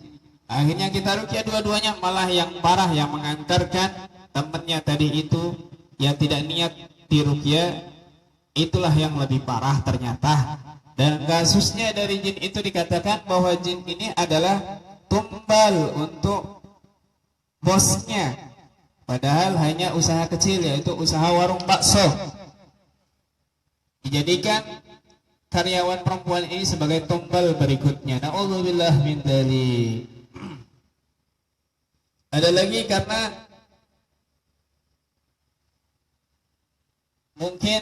Akhirnya kita ruqyah dua-duanya, malah yang parah yang mengantarkan temannya tadi itu yang tidak niat diruqyah, itulah yang lebih parah ternyata. Dan kasusnya dari jin itu dikatakan bahwa jin ini adalah tumbal untuk bosnya, padahal hanya usaha kecil, yaitu usaha warung bakso. Dijadikan karyawan perempuan ini sebagai tumbal berikutnya. Na'udzubillah min dzalik. Ada lagi karena mungkin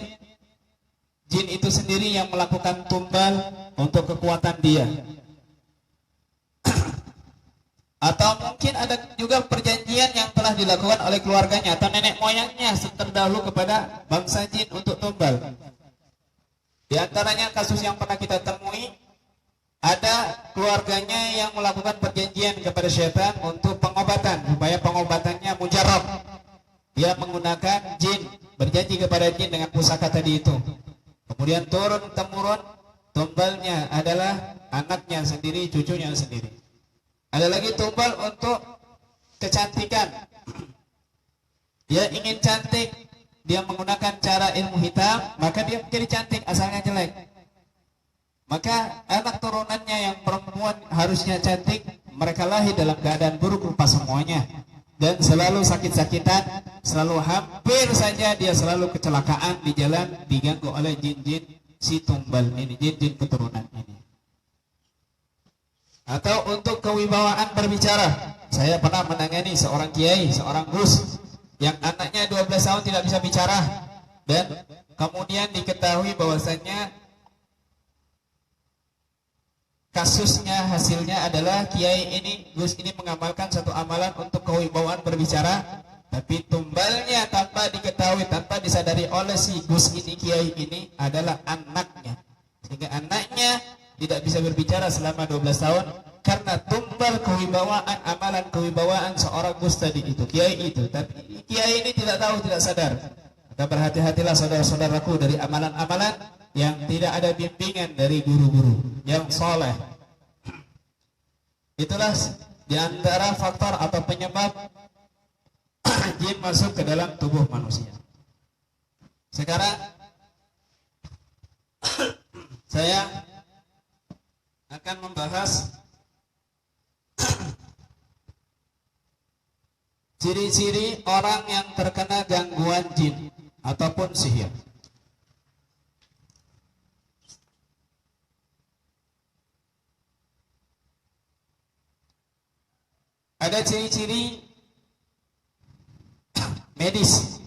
jin itu sendiri yang melakukan tumbal untuk kekuatan dia. Atau mungkin ada juga perjanjian yang telah dilakukan oleh keluarganya atau nenek moyangnya terdahulu kepada bangsa jin untuk tumbal. Di antaranya kasus yang pernah kita temui, ada keluarganya yang melakukan perjanjian kepada syaitan untuk pengobatan, supaya pengobatannya mujarab. Dia menggunakan jin, berjanji kepada jin dengan pusaka tadi itu. Kemudian turun-temurun tumbalnya adalah anaknya sendiri, cucunya sendiri. Ada lagi tumbal untuk kecantikan. Dia ingin cantik, dia menggunakan cara ilmu hitam, maka dia menjadi cantik, asalnya jelek. Maka anak turunannya yang perempuan harusnya cantik, mereka lahir dalam keadaan buruk rupa semuanya. Dan selalu sakit-sakitan, selalu hampir saja dia selalu kecelakaan di jalan, diganggu oleh jin-jin si tumbal ini, jin-jin keturunan ini. Atau untuk kewibawaan berbicara, saya pernah menangani seorang kiai, seorang gus yang anaknya 12 tahun tidak bisa bicara, dan Kemudian diketahui bahwasanya kasusnya, hasilnya adalah kiai ini, Gus ini mengamalkan satu amalan untuk kewibawaan berbicara, tapi tumbalnya tanpa diketahui, tanpa disadari oleh si Gus ini, kiai ini adalah anaknya, sehingga anaknya tidak bisa berbicara selama 12 tahun karena tumbal kewibawaan, amalan kewibawaan seorang Gus tadi itu, kiai itu. Tapi kiai ini tidak tahu, tidak sadar. Maka berhati-hatilah saudara-saudaraku dari amalan-amalan yang tidak ada bimbingan dari guru-guru yang soleh. Itulah diantara faktor atau penyebab jin masuk ke dalam tubuh manusia. Sekarang saya akan membahas ciri-ciri orang yang terkena gangguan jin ataupun sihir. Ada ciri-ciri medis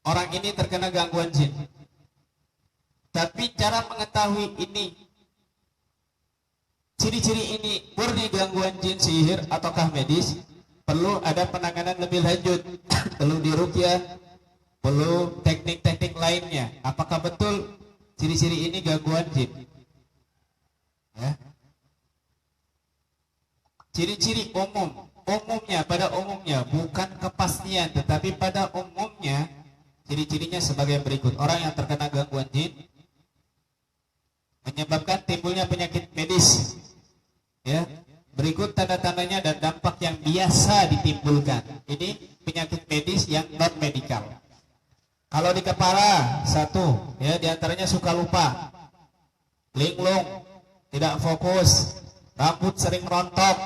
orang ini terkena gangguan jin. Tapi cara mengetahui ini, ciri-ciri ini murni gangguan jin, sihir ataukah medis, perlu ada penanganan lebih lanjut, perlu diruqyah, perlu teknik-teknik lainnya. Apakah betul ciri-ciri ini gangguan jin? Ya. Ciri-ciri umumnya, pada umumnya, bukan kepastian, tetapi pada umumnya ciri-cirinya sebagai berikut. Orang yang terkena gangguan jin menyebabkan timbulnya penyakit medis. Ya, berikut tanda-tandanya dan dampak yang biasa ditimbulkan. Ini penyakit medis yang non medikal. Kalau di kepala, satu, ya, diantaranya suka lupa, linglung, tidak fokus, rambut sering rontok,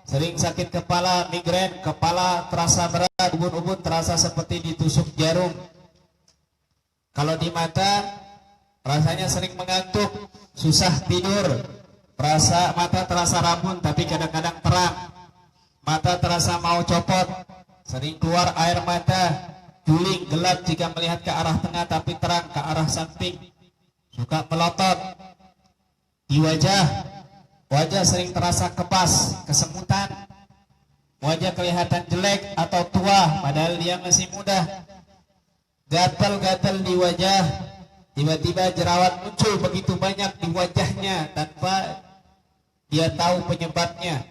sering sakit kepala, migrain, kepala terasa berat, ubun-ubun terasa seperti ditusuk jarum. Kalau di mata, rasanya sering mengantuk, susah tidur, mata terasa rabun tapi kadang-kadang terang, mata terasa mau copot, sering keluar air mata, juling, gelap jika melihat ke arah tengah tapi terang ke arah samping, suka melotot di wajah sering terasa kepas, kesemutan, wajah kelihatan jelek atau tua padahal dia masih muda, gatal-gatal di wajah, tiba-tiba jerawat muncul begitu banyak di wajahnya tanpa dia tahu penyebabnya,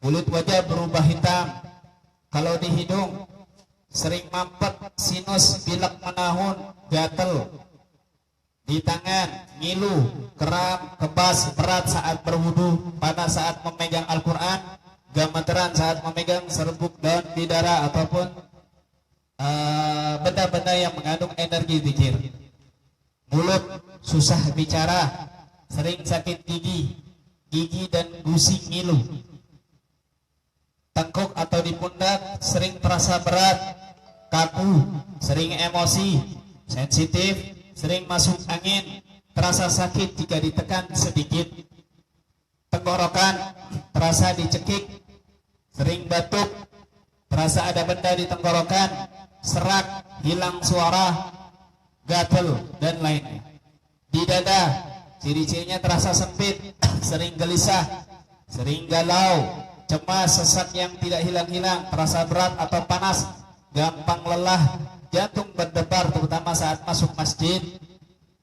kulit wajah berubah hitam, kalau di hidung sering mampet, sinus, pilek menahun, gatal, di tangan ngilu, kram, kebas, berat saat berwudu, panas saat memegang Al-Quran, gemeteran saat memegang serbuk daun bidara ataupun benda-benda yang mengandung energi zikir. Mulut susah bicara, sering sakit gigi dan gusi ngilu. Tengkuk atau di pundak sering terasa berat, kaku, sering emosi, sensitif, sering masuk angin, terasa sakit jika ditekan sedikit. Tenggorokan terasa dicekik, sering batuk, terasa ada benda di tenggorokan, serak, hilang suara, gatel, dan lainnya. Di dada, ciri-cirinya terasa sempit, sering gelisah, sering galau, cemas, sesak yang tidak hilang-hilang, terasa berat atau panas, gampang lelah, jantung berdebar terutama saat masuk masjid,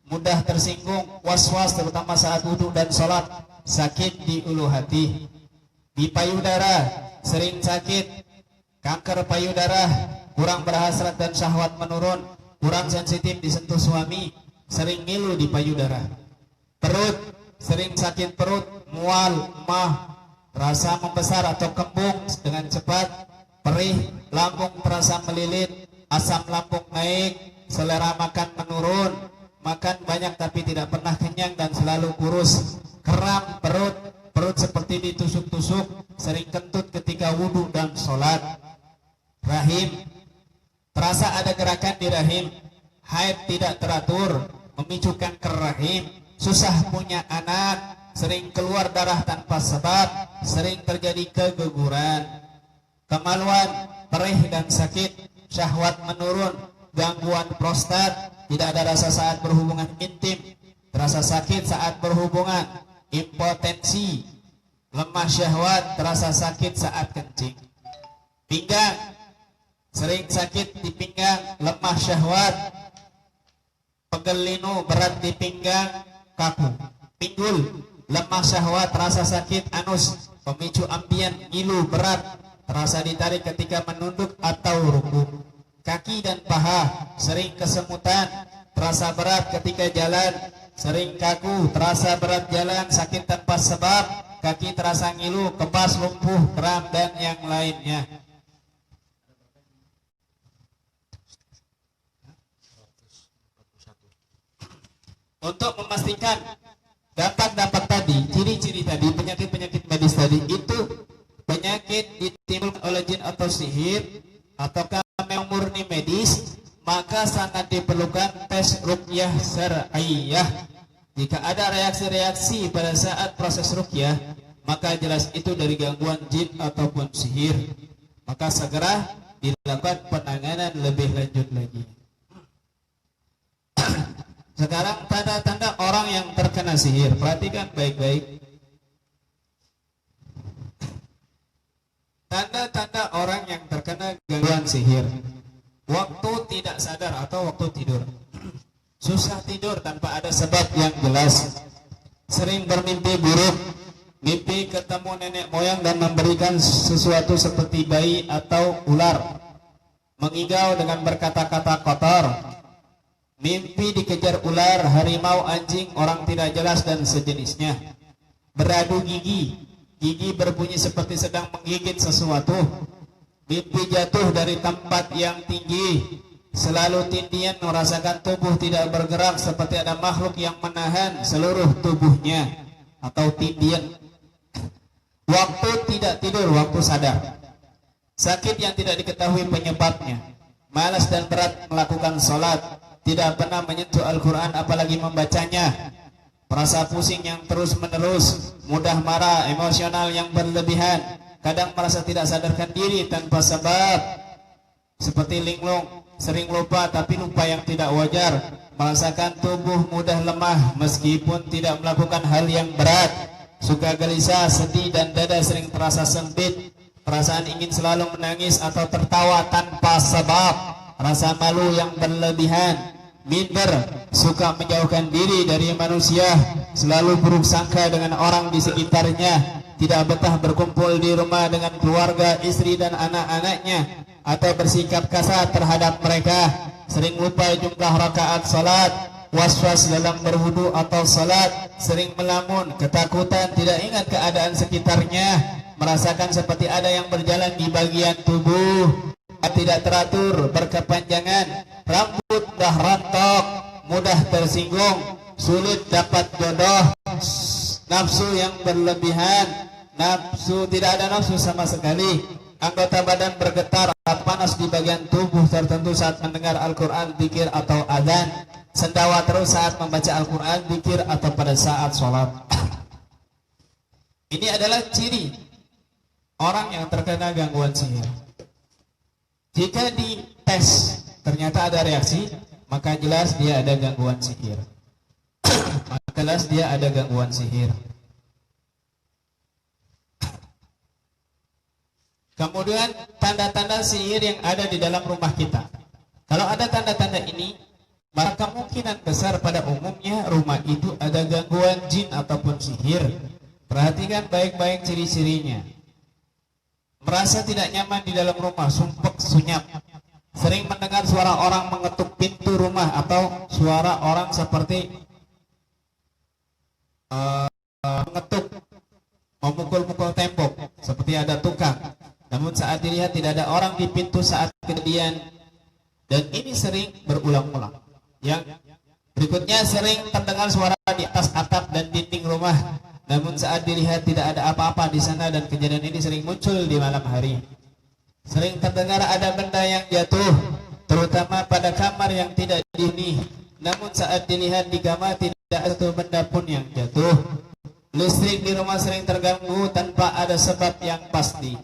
mudah tersinggung, was-was terutama saat wudhu dan sholat, sakit di ulu hati. Di payudara sering sakit, kanker payudara, kurang berhasrat dan syahwat menurun, kurang sensitif disentuh suami, sering ngilu di payudara. Perut sering sakit perut, mual, mah, rasa membesar atau kembung dengan cepat, perih, lambung terasa melilit, asam lambung naik, selera makan menurun, makan banyak tapi tidak pernah kenyang dan selalu kurus, kram perut, perut seperti ditusuk-tusuk, sering kentut ketika wudhu dan sholat. Rahim, terasa ada gerakan di rahim, haid tidak teratur, memicu kanker rahim, susah punya anak, sering keluar darah tanpa sebab, sering terjadi keguguran. Kemaluan, perih dan sakit, syahwat menurun, gangguan prostat, tidak ada rasa saat berhubungan intim, terasa sakit saat berhubungan, impotensi, lemah syahwat, terasa sakit saat kencing. Pinggang, sering sakit di pinggang, lemah syahwat, pegel linu, berat di pinggang, kaku. Pinggul, lemah syahwat, terasa sakit anus, pemicu ambien, ngilu, berat, terasa ditarik ketika menunduk atau rukuk. Kaki dan paha, sering kesemutan, terasa berat ketika jalan, sering kaku, terasa berat jalan, sakit tanpa sebab, kaki terasa ngilu, kebas, lumpuh, kram, dan yang lainnya. Untuk memastikan dampak-dampak tadi, ciri-ciri tadi, penyakit-penyakit medis tadi, itu penyakit ditimbulkan oleh jin atau sihir, ataukah memang murni medis, maka sangat diperlukan tes ruqyah syar'iyyah. Jika ada reaksi-reaksi pada saat proses ruqyah, maka jelas itu dari gangguan jin ataupun sihir. Maka segera dilakukan penanganan lebih lanjut lagi. Sekarang tanda-tanda orang yang terkena sihir. Perhatikan baik-baik. Tanda-tanda orang yang terkena gangguan sihir. Waktu tidak sadar atau waktu tidur. Susah tidur tanpa ada sebab yang jelas. Sering bermimpi buruk, mimpi ketemu nenek moyang dan memberikan sesuatu seperti bayi atau ular. Mengigau dengan berkata-kata kotor. Mimpi dikejar ular, harimau, anjing, orang tidak jelas dan sejenisnya. Beradu gigi, gigi berbunyi seperti sedang menggigit sesuatu. Mimpi jatuh dari tempat yang tinggi, selalu tindian, merasakan tubuh tidak bergerak seperti ada makhluk yang menahan seluruh tubuhnya, atau tindian. Waktu tidak tidur, waktu sadar. Sakit yang tidak diketahui penyebabnya. Malas dan berat melakukan sholat. Tidak pernah menyentuh Al-Quran apalagi membacanya. Merasa pusing yang terus menerus, mudah marah, emosional yang berlebihan, kadang merasa tidak sadarkan diri tanpa sebab, seperti linglung, sering lupa tapi lupa yang tidak wajar, merasakan tubuh mudah lemah meskipun tidak melakukan hal yang berat, suka gelisah, sedih dan dada sering terasa sempit, perasaan ingin selalu menangis atau tertawa tanpa sebab, rasa malu yang berlebihan, minder, suka menjauhkan diri dari manusia, selalu buruk sangka dengan orang di sekitarnya, tidak betah berkumpul di rumah dengan keluarga, istri dan anak-anaknya, atau bersikap kasar terhadap mereka, sering lupa jumlah rakaat salat, was-was dalam berwudu atau salat, sering melamun, ketakutan, tidak ingat keadaan sekitarnya, merasakan seperti ada yang berjalan di bagian tubuh, tidak teratur, berkepanjangan, rambut dah rontok, mudah tersinggung, sulit dapat jodoh, nafsu yang berlebihan, nafsu tidak ada nafsu sama sekali, anggota badan bergetar, panas di bagian tubuh tertentu saat mendengar Al-Quran, zikir atau adzan, sendawa terus saat membaca Al-Quran, zikir atau pada saat sholat. Ini adalah ciri orang yang terkena gangguan sihir. Jika dites ternyata ada reaksi, maka jelas dia ada gangguan sihir. Maka jelas dia ada gangguan sihir. Kemudian tanda-tanda sihir yang ada di dalam rumah kita. Kalau ada tanda-tanda ini, maka kemungkinan besar pada umumnya rumah itu ada gangguan jin ataupun sihir. Perhatikan baik-baik ciri-cirinya. Merasa tidak nyaman di dalam rumah, sumpek, sunyap. Sering mendengar suara orang mengetuk pintu rumah atau suara orang seperti mengetuk, memukul-mukul tembok, seperti ada tukang. Namun saat dilihat tidak ada orang di pintu saat kejadian. Dan ini sering berulang-ulang. Yang berikutnya sering terdengar suara di atas atap dan dinding rumah. Namun saat dilihat tidak ada apa-apa di sana dan kejadian ini sering muncul di malam hari. Sering terdengar ada benda yang jatuh, terutama pada kamar yang tidak dihuni. Namun saat dilihat di kamar tidak ada satu benda pun yang jatuh. Listrik di rumah sering terganggu tanpa ada sebab yang pasti.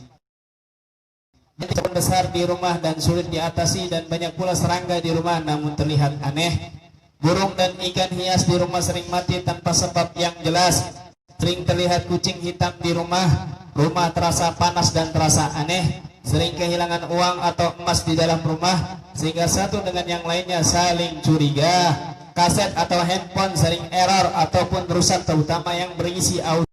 Banyak besar di rumah dan sulit diatasi, dan banyak pula serangga di rumah namun terlihat aneh. Burung dan ikan hias di rumah sering mati tanpa sebab yang jelas. Sering terlihat kucing hitam di rumah. Rumah terasa panas dan terasa aneh. Sering kehilangan uang atau emas di dalam rumah, sehingga satu dengan yang lainnya saling curiga. Kaset atau handphone sering error ataupun rusak, terutama yang berisi audio.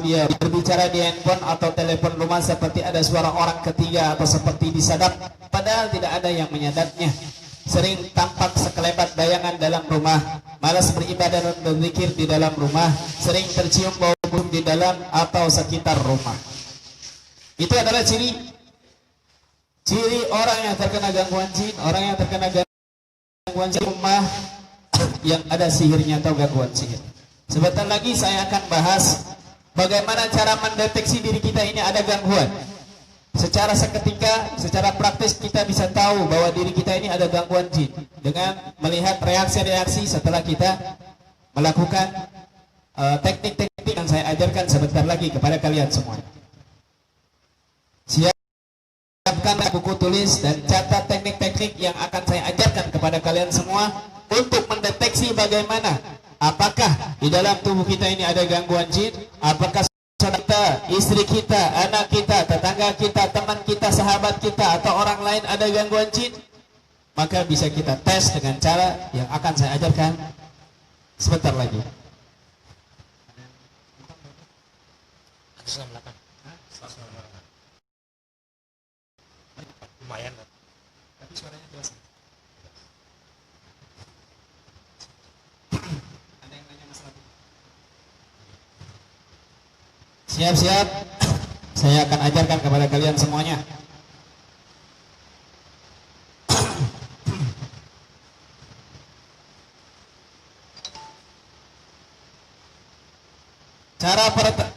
Dia berbicara di handphone atau telepon rumah seperti ada suara orang ketiga atau seperti disadap, padahal tidak ada yang menyadatnya. Sering tampak sekelebat bayangan dalam rumah. Malas beribadah dan berzikir di dalam rumah. Sering tercium bau busuk di dalam atau sekitar rumah. Itu adalah ciri orang yang terkena gangguan jin, orang yang terkena gangguan jin rumah yang ada sihirnya atau gangguan sihir. Sebentar lagi saya akan bahas bagaimana cara mendeteksi diri kita ini ada gangguan. Secara seketika, secara praktis kita bisa tahu bahwa diri kita ini ada gangguan jin dengan melihat reaksi-reaksi setelah kita melakukan teknik-teknik yang saya ajarkan sebentar lagi kepada kalian semua. Siapkan buku tulis dan catat teknik-teknik yang akan saya ajarkan kepada kalian semua untuk mendeteksi bagaimana apakah di dalam tubuh kita ini ada gangguan jin, apakah kita, istri kita, anak kita, tetangga kita, teman kita, sahabat kita, atau orang lain ada gangguan jin. Maka bisa kita tes dengan cara yang akan saya ajarkan sebentar lagi. Lumayan. Tapi suaranya jelas. Ada yang nanya masalah? Siap-siap. Saya akan ajarkan kepada kalian semuanya.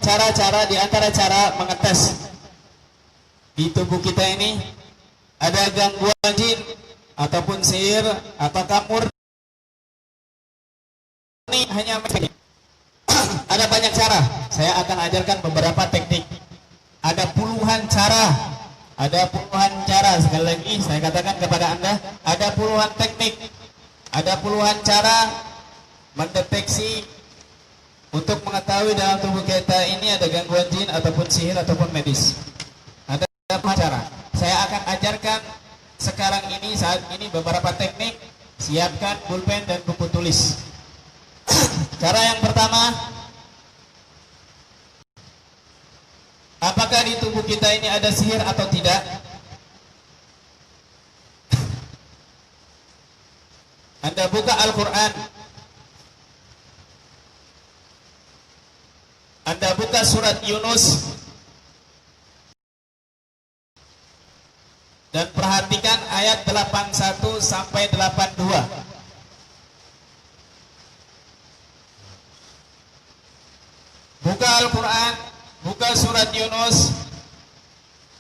Cara-cara di antara cara mengetes di tubuh kita ini ada gangguan jin ataupun sihir atau kamur. Ini hanya ada banyak cara. Saya akan ajarkan beberapa teknik. Ada puluhan cara. Ada puluhan cara. Sekali lagi saya katakan kepada Anda, ada puluhan teknik. Ada puluhan cara mendeteksi untuk mengetahui dalam tubuh kita ini ada gangguan jin ataupun sihir ataupun medis. Ada beberapa cara. Saya akan ajarkan sekarang ini, saat ini, beberapa teknik. Siapkan pulpen dan buku tulis. Cara yang pertama, apakah di tubuh kita ini ada sihir atau tidak? Anda buka Al-Quran, Anda buka surat Yunus, dan perhatikan ayat 81 sampai 82. Buka Al-Quran, buka surat Yunus,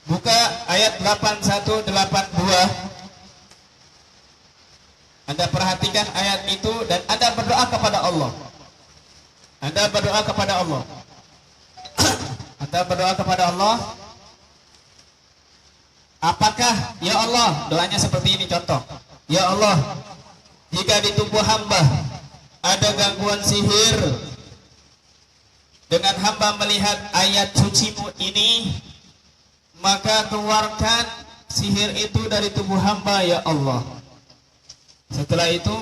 buka ayat 81, 82. Anda perhatikan ayat itu dan Anda berdoa kepada Allah. Anda berdoa kepada Allah. Anda berdoa kepada Allah. Apakah, ya Allah, doanya seperti ini contoh. Ya Allah, jika di tubuh hamba ada gangguan sihir, dengan hamba melihat ayat sucimu ini, maka keluarkan sihir itu dari tubuh hamba, ya Allah. Setelah itu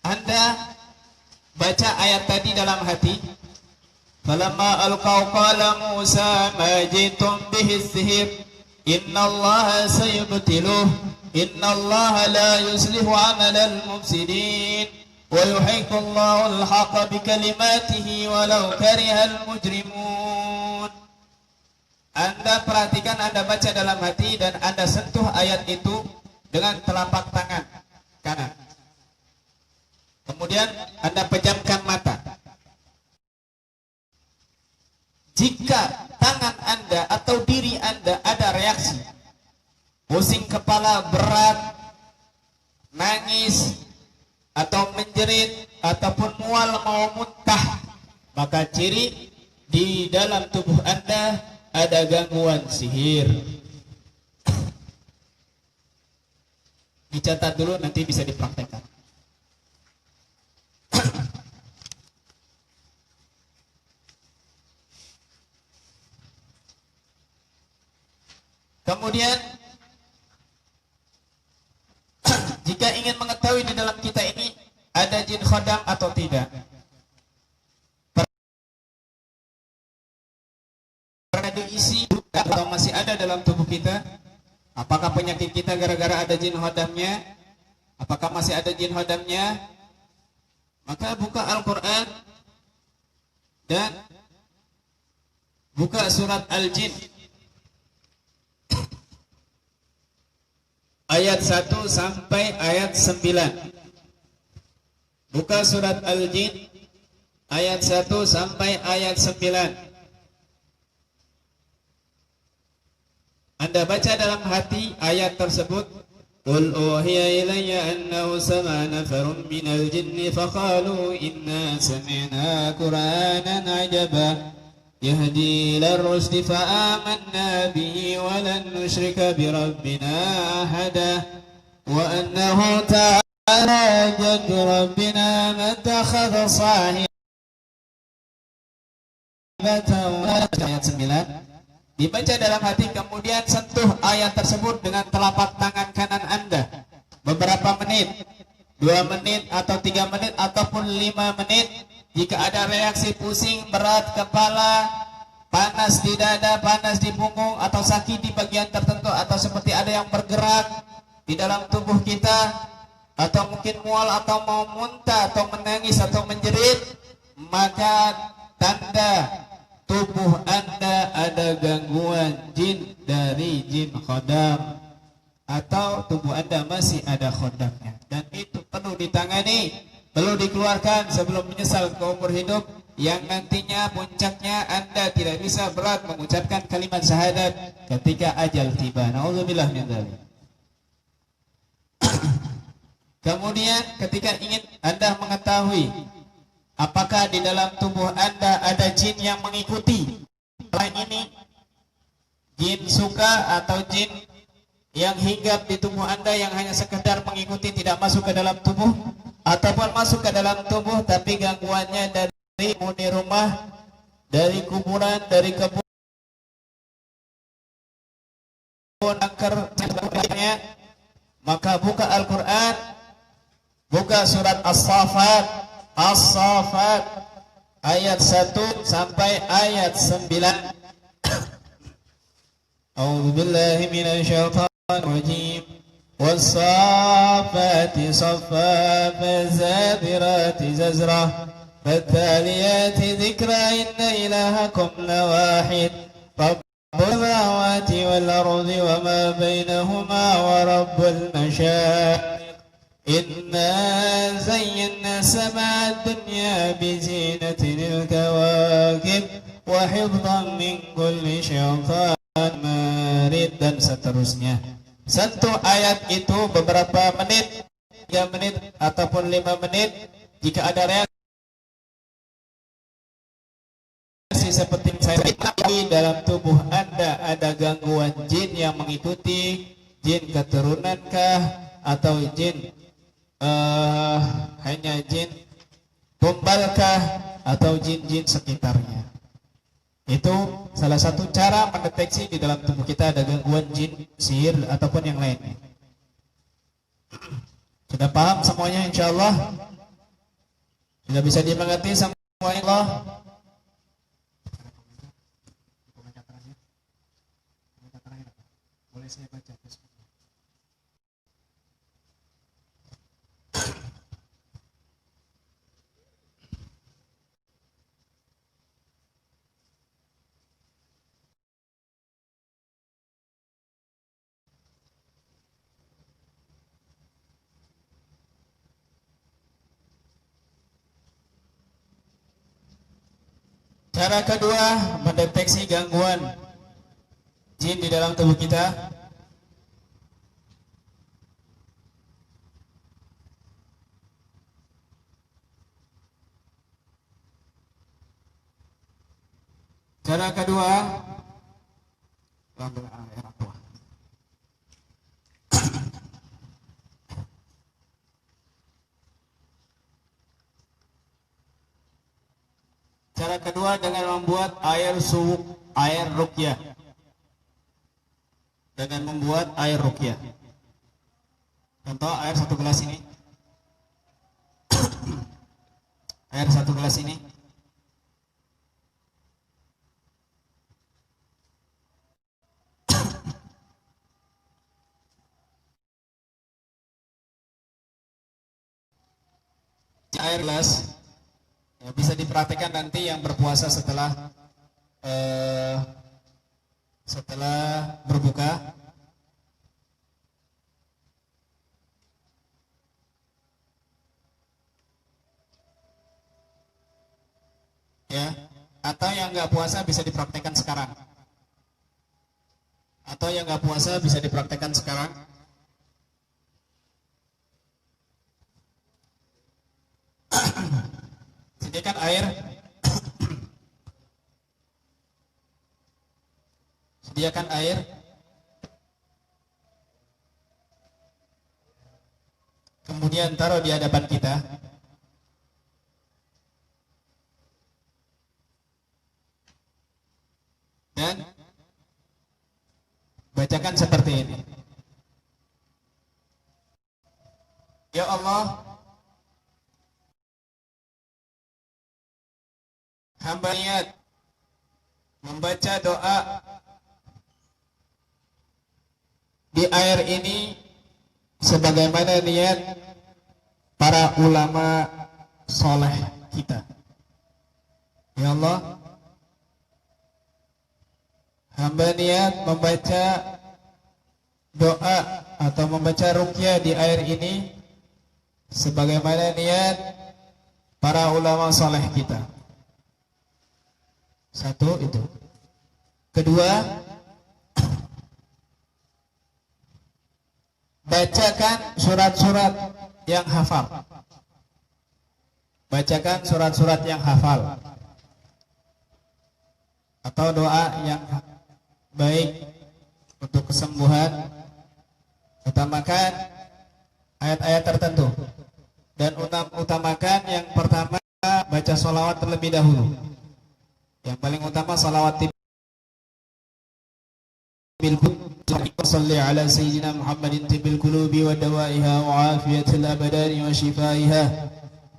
Anda baca ayat tadi dalam hati. Falamma alqaw qala Musa ma jitum bihi sihir innallaha sayubtiluh innallaha la yuslihu amalal mufsidin wa yuhiqqullahu al-haqqa bikalimatihi walau karihal mujrimun. Anda perhatikan, Anda baca dalam hati dan Anda sentuh ayat itu dengan telapak tangan kanan. Kemudian Anda pejamkan mata. Jika tangan Anda atau diri Anda ada reaksi pusing kepala berat, nangis, atau menjerit, ataupun mual mau muntah, maka ciri di dalam tubuh Anda ada gangguan sihir. Dicatat dulu, nanti bisa dipraktekkan. Kemudian jika ingin mengetahui di dalam kita ini ada jin khodam atau tidak, pernah diisi atau masih ada dalam tubuh kita, apakah penyakit kita gara-gara ada jin khodamnya, apakah masih ada jin khodamnya, maka buka Al-Quran dan buka surat Al-Jin ayat 1 sampai ayat 9. Buka surat Al-Jin ayat 1 sampai ayat 9. Anda baca dalam hati ayat tersebut. Qul uhiya ilayya annahu sama'a nafarun minal jinni faqalu inna sami'na Qur'anan 'ajaba yahdi ila ar-rusdi fa'amanna bihi wa lan nusyrika bi rabbina ahada wa annahu ta'ala jaddu rabbina ma takhadha sahibatan. Ayat 9 dibaca dalam hati, kemudian sentuh ayat tersebut dengan telapak tangan kanan Anda beberapa menit, 2 menit atau 3 menit ataupun 5 menit. Jika ada reaksi pusing, berat kepala, panas di dada, panas di punggung, atau sakit di bagian tertentu, atau seperti ada yang bergerak di dalam tubuh kita, atau mungkin mual atau mau muntah atau menangis atau menjerit, maka tanda tubuh Anda ada gangguan jin dari jin khodam, atau tubuh Anda masih ada khodamnya, dan itu perlu ditangani, perlu dikeluarkan sebelum menyesal ke umur hidup yang nantinya puncaknya Anda tidak bisa berat mengucapkan kalimat syahadat ketika ajal tiba. Nauzubillah min dzalik. Kemudian ketika ingin Anda mengetahui apakah di dalam tubuh Anda ada jin yang mengikuti, selain ini jin suka atau jin yang hinggap di tubuh Anda yang hanya sekedar mengikuti, tidak masuk ke dalam tubuh, ataupun masuk ke dalam tubuh tapi gangguannya dari penghuni rumah, dari kuburan, dari kebun, angker, maka buka Al-Quran, buka surat As-Saffat ayat 1 sampai ayat 9. A'udzu billahi minasy syaithanir rajim. Was-saffati saffa fazabirati zazra fattaliyati dzikra inna ilahakum lawahid rabbul samawati wal ardi wama bainahuma wa rabbul masyariq inna zayyana sama'ad dunya bizinatin al-kawakib wa hifdhan min kulli syaitan marid, dan seterusnya. Sentuh ayat itu beberapa menit, 3 menit ataupun 5 menit. Jika ada reaksi seperti saya ketahui dalam tubuh Anda ada gangguan jin yang mengikuti, jin keturunankah atau jin hanya jin tumbalkah atau jin-jin sekitarnya. Itu salah satu cara mendeteksi di dalam tubuh kita ada gangguan jin, sihir ataupun yang lainnya. Sudah paham semuanya insyaallah? Sudah bisa dimengerti semuanya Allah? Boleh saya baca? Cara kedua mendeteksi gangguan jin di dalam tubuh kita. Cara kedua, Cara kedua dengan membuat air ruqyah. Dengan membuat air ruqyah. Contoh air 1 gelas ini. Air 1 gelas ini. Air gelas ya, bisa diperhatikan nanti yang berpuasa setelah berbuka. Ya, atau yang nggak puasa bisa dipraktekkan sekarang. Atau yang nggak puasa bisa dipraktekkan sekarang. Sediakan air. Sediakan air. Kemudian taruh di hadapan kita. Dan bacakan seperti ini. Ya Allah, hamba niat membaca doa di air ini sebagaimana niat para ulama soleh kita. Ya Allah, hamba niat membaca doa atau membaca ruqyah di air ini sebagaimana niat para ulama soleh kita. Satu itu. Kedua, bacakan surat-surat yang hafal. Bacakan surat-surat yang hafal atau doa yang baik untuk kesembuhan. Utamakan ayat-ayat tertentu dan utamakan yang pertama baca sholawat terlebih dahulu. Yang paling utama sholawat bil salli ala sayyidina Muhammadin tibil qulubi wa dawaiha wa afiyatil abdani wa shifaiha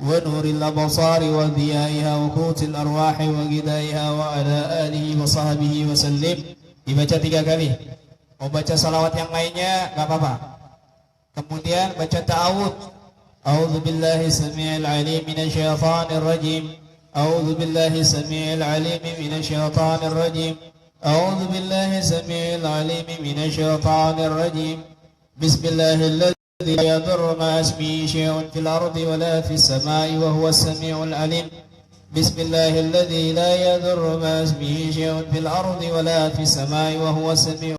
wa nuril absari wa dhiyaiha wa qutil arwahi wa ghidaiha wa ala alihi wa sahbihi wa sallim. Dibaca 3 kali. Mau baca salawat yang lainnya enggak apa-apa. Kemudian baca ta'awudz. A'udzu billahi samii'il 'aliim minasyaitonir rajim. A'udzu billahi samii'il 'aliim minasyaitonir rajim. A'udzu billahi samii'il 'aliim minasyaitonir rajim. Bismillahilladzi la yadurru ma'a ismihi syai'un fil ardi wa la fis samaa'i wa huwas samii'ul 'aliim. Bismillahilladzi la yadurru ma'a ismihi syai'un fil ardi wa la fis samaa'i wa huwas samii'ul 'aliim.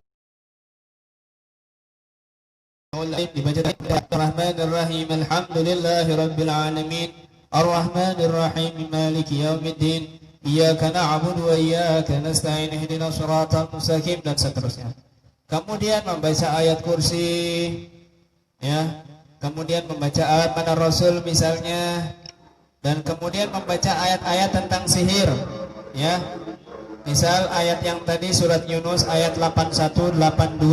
Ar-Rahmanir Rahim. Alhamdulillahi rabbil alamin. Ar-Rahmanir Rahim. Maliki yaumiddin. Iyyaka na'budu wa iyyaka nasta'in. Ihdinas shiratal mustaqim dan seterusnya. Kemudian membaca ayat kursi, ya. Kemudian membaca Amanar Rasul misalnya, dan kemudian membaca ayat-ayat tentang sihir, ya. Misal ayat yang tadi surat Yunus ayat 81 82.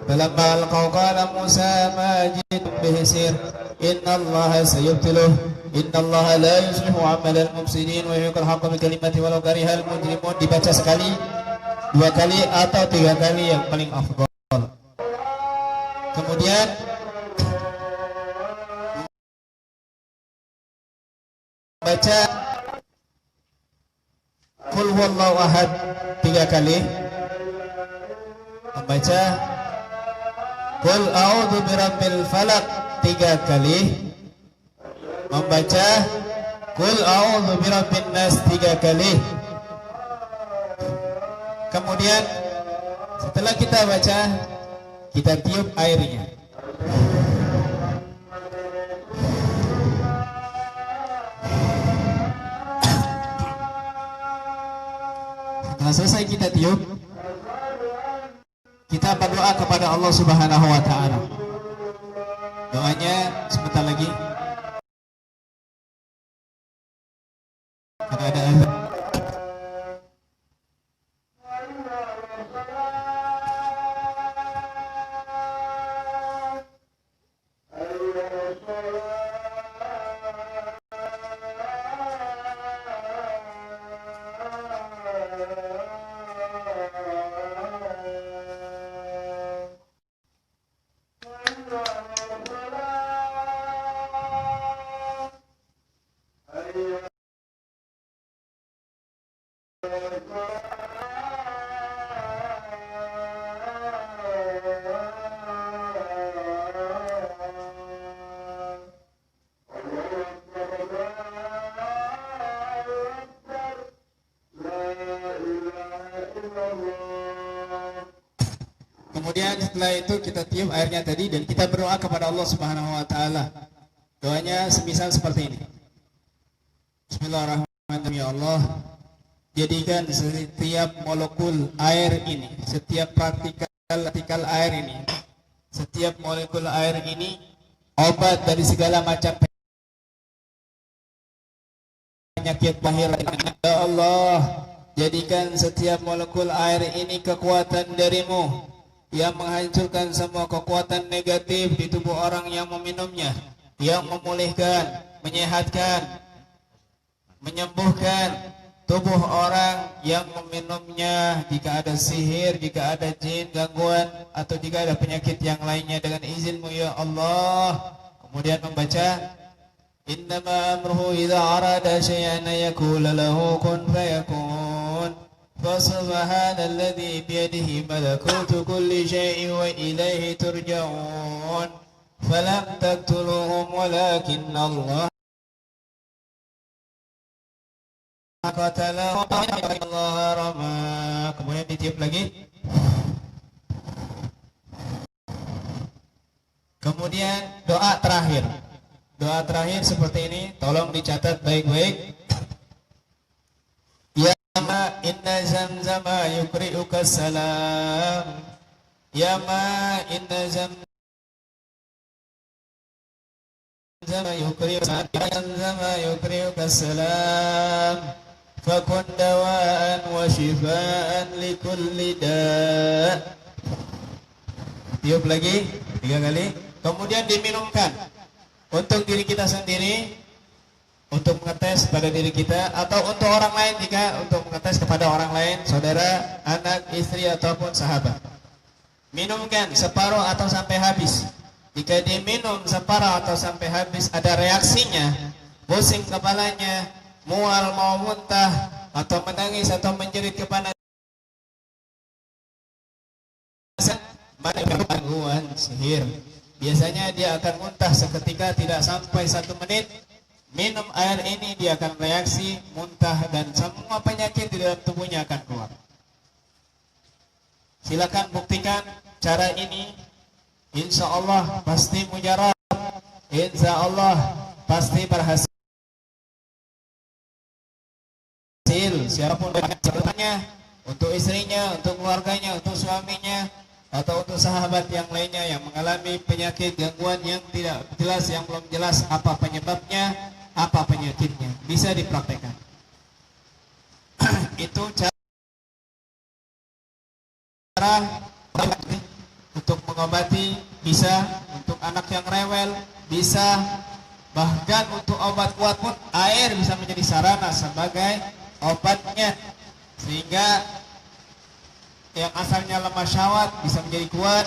Falamma alqaw qala Musa ma jitum bihi sir innallaha sayubtiluh innallaha la yuslihu 'amalal mufsidin wa yuhiqqul haqqa bi kalimati walau karihal mujrimun. Dibaca sekali, 2 kali atau 3 kali yang paling afdal. Kemudian baca Qul huwallahu ahad 3 kali. Membaca Qul a'udzu birabbil falaq 3 kali. Membaca Qul a'udzu birabbin nas 3 kali. Kemudian setelah kita baca, kita tiup airnya. Setelah selesai kita tiup, kita berdoa kepada Allah Subhanahu wa taala. Doanya sebentar lagi. Karena ada Kemudian setelah itu kita tiup airnya tadi dan kita berdoa kepada Allah Subhanahu wa taala. Doanya semisal seperti ini. Bismillahirrahmanirrahim. Ya Allah, jadikan setiap molekul air ini, setiap partikel air ini, setiap molekul air ini obat dari segala macam penyakit lahir. Ya Allah, jadikan setiap molekul air ini kekuatan darimu yang menghancurkan semua kekuatan negatif di tubuh orang yang meminumnya, yang memulihkan, menyehatkan, menyembuhkan tubuh orang yang meminumnya jika ada sihir, jika ada jin, gangguan, atau jika ada penyakit yang lainnya dengan izinmu ya Allah. Kemudian membaca innama amruhu idza arada syai'an yaqulu lahu kun fayakun fasubhanalladzi biyadihi malakutu kulli syai'in wa ilaihi turja'un falam taqtuluhum walakinna Allah qatalahu Allah rama. Kemudian ditiup lagi. Kemudian doa terakhir. Doa terakhir seperti ini, tolong dicatat baik-baik. Ya ma inna zamzama yukri'uka salam. Ya ma inna zamzama yukri'uka salam. Fakun dawaan wa shifaan likulli da'. Tiup lagi 3 kali. Kemudian diminumkan untuk diri kita sendiri, untuk mengetes pada diri kita, atau untuk orang lain jika untuk mengetes kepada orang lain, saudara, anak, istri, ataupun sahabat. Minumkan separuh atau sampai habis. Jika diminum separuh atau sampai habis ada reaksinya, pusing kepalanya, mual, mau muntah, atau menangis atau menjerit kepada gangguan sihir, biasanya dia akan muntah seketika, tidak sampai 1 menit. Minum air ini dia akan reaksi, muntah, dan semua penyakit di dalam tubuhnya akan keluar. Silakan buktikan cara ini. Insya Allah pasti mujarab, insya Allah pasti berhasil. Siapapun dengan untuk istrinya, untuk keluarganya, untuk suaminya, atau untuk sahabat yang lainnya yang mengalami penyakit gangguan yang tidak jelas, yang belum jelas apa penyebabnya, apa penyakitnya, bisa dipraktekkan. Itu cara untuk mengobati, bisa untuk anak yang rewel, bisa bahkan untuk obat kuat pun air bisa menjadi sarana sebagai obatnya, sehingga yang asalnya lemah syahwat bisa menjadi kuat,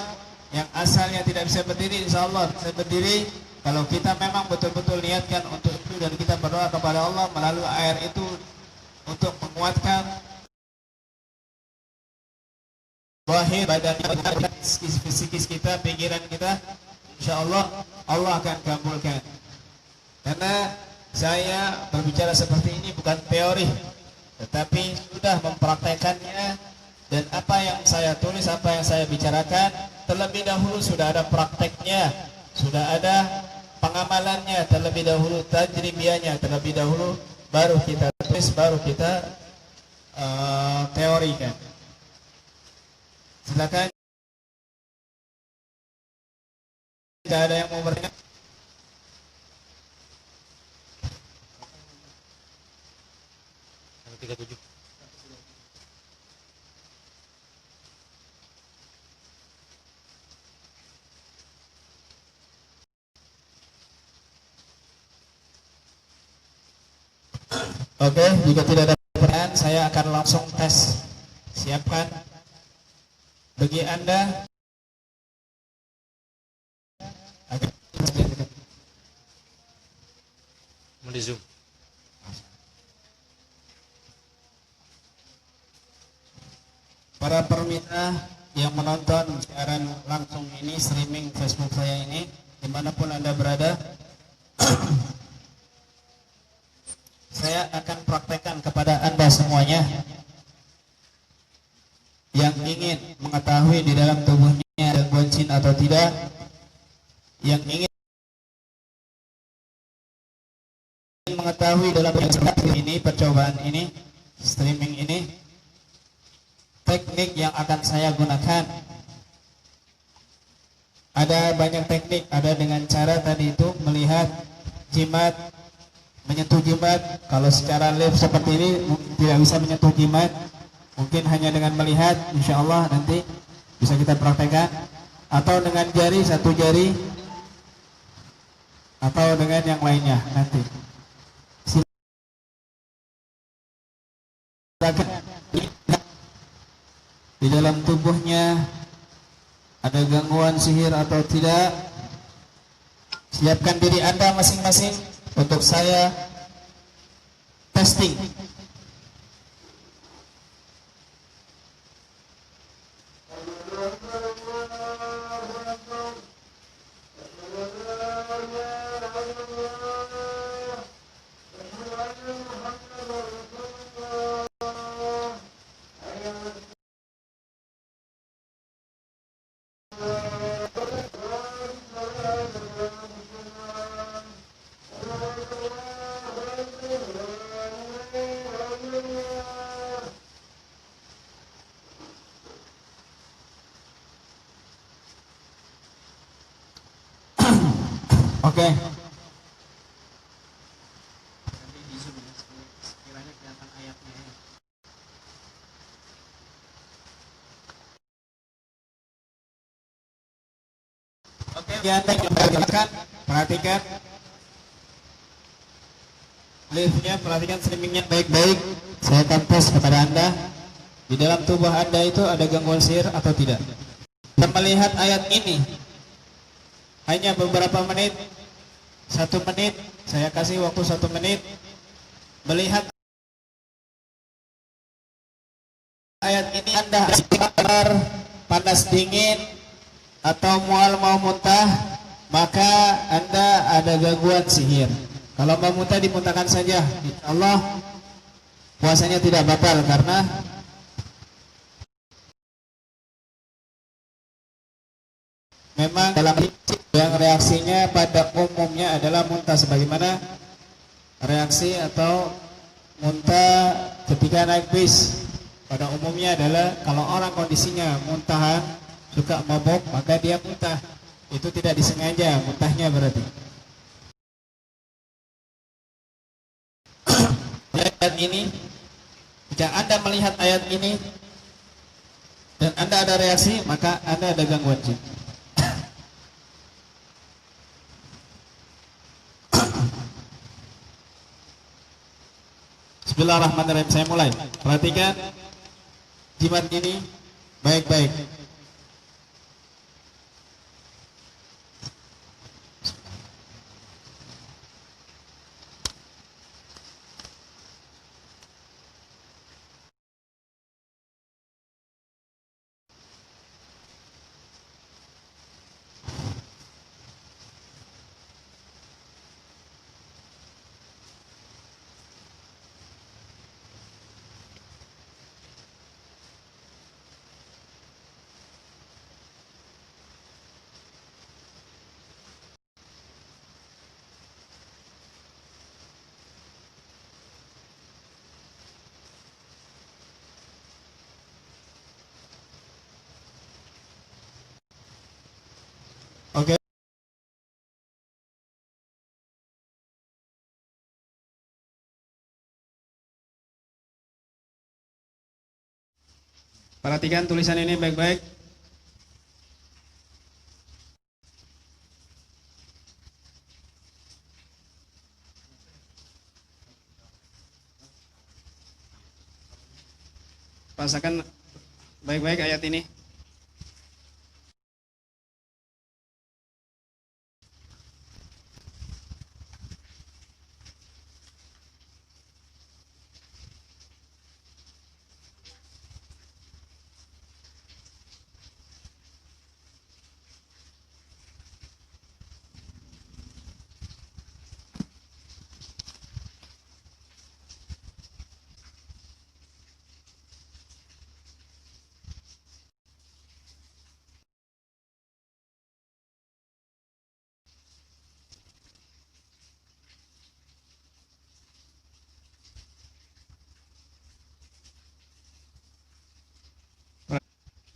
yang asalnya tidak bisa berdiri insya Allah bisa berdiri kalau kita memang betul-betul niatkan untuk itu dan kita berdoa kepada Allah melalui air itu untuk menguatkan zahir badan kita, psikis kita, pikiran kita. Insya Allah Allah akan kabulkan. Karena saya berbicara seperti ini bukan teori, tetapi sudah mempraktekannya. Dan apa yang saya tulis, apa yang saya bicarakan, terlebih dahulu sudah ada prakteknya, sudah ada pengamalannya terlebih dahulu, tajribiyahnya terlebih dahulu, baru kita tulis, baru kita teorikan. Silakan, jika ada yang mau bertanya. Oke, jika tidak ada pertanyaan, saya akan langsung tes. Siapkan. Bagi Anda, di Zoom. Para permitra yang menonton siaran langsung ini, streaming Facebook saya ini, dimanapun Anda berada, saya akan praktekkan kepada Anda semuanya yang ingin mengetahui di dalam tubuhnya gangguan jin atau tidak. Yang ingin mengetahui dalam ini, percobaan ini, streaming ini, teknik yang akan saya gunakan, ada banyak teknik. Ada dengan cara tadi itu melihat jimat, menyentuh jimat. Kalau secara live seperti ini tidak bisa menyentuh jimat, mungkin hanya dengan melihat, insya Allah nanti bisa kita praktekkan. Atau dengan jari, satu jari, atau dengan yang lainnya nanti. Silakan. Di dalam tubuhnya ada gangguan sihir atau tidak. Siapkan diri Anda masing-masing untuk saya testing. Oke. Oke, Anda kembalikan, perhatikan live-nya, perhatikan streamingnya baik-baik. Saya akan tes kepada Anda, di dalam tubuh Anda itu ada gangguan sihir atau tidak. Kita melihat ayat ini hanya beberapa menit, 1 menit, saya kasih waktu 1 menit. Melihat ayat ini Anda panas dingin atau mual mau muntah, maka Anda ada gangguan sihir. Kalau mau muntah, dimuntahkan saja, Allah puasanya tidak batal, karena memang dalam yang reaksinya pada umumnya adalah muntah, sebagaimana reaksi atau muntah ketika naik bis pada umumnya adalah kalau orang kondisinya muntahan, suka mabok, maka dia muntah. Itu tidak disengaja muntahnya berarti. Ayat ini, jika Anda melihat ayat ini dan Anda ada reaksi, maka Anda ada gangguan jin. Bismillahirrahmanirrahim. Saya mulai. Perhatikan jimat ini baik-baik. Oke. Perhatikan tulisan ini baik-baik. Bahasakan baik-baik ayat ini.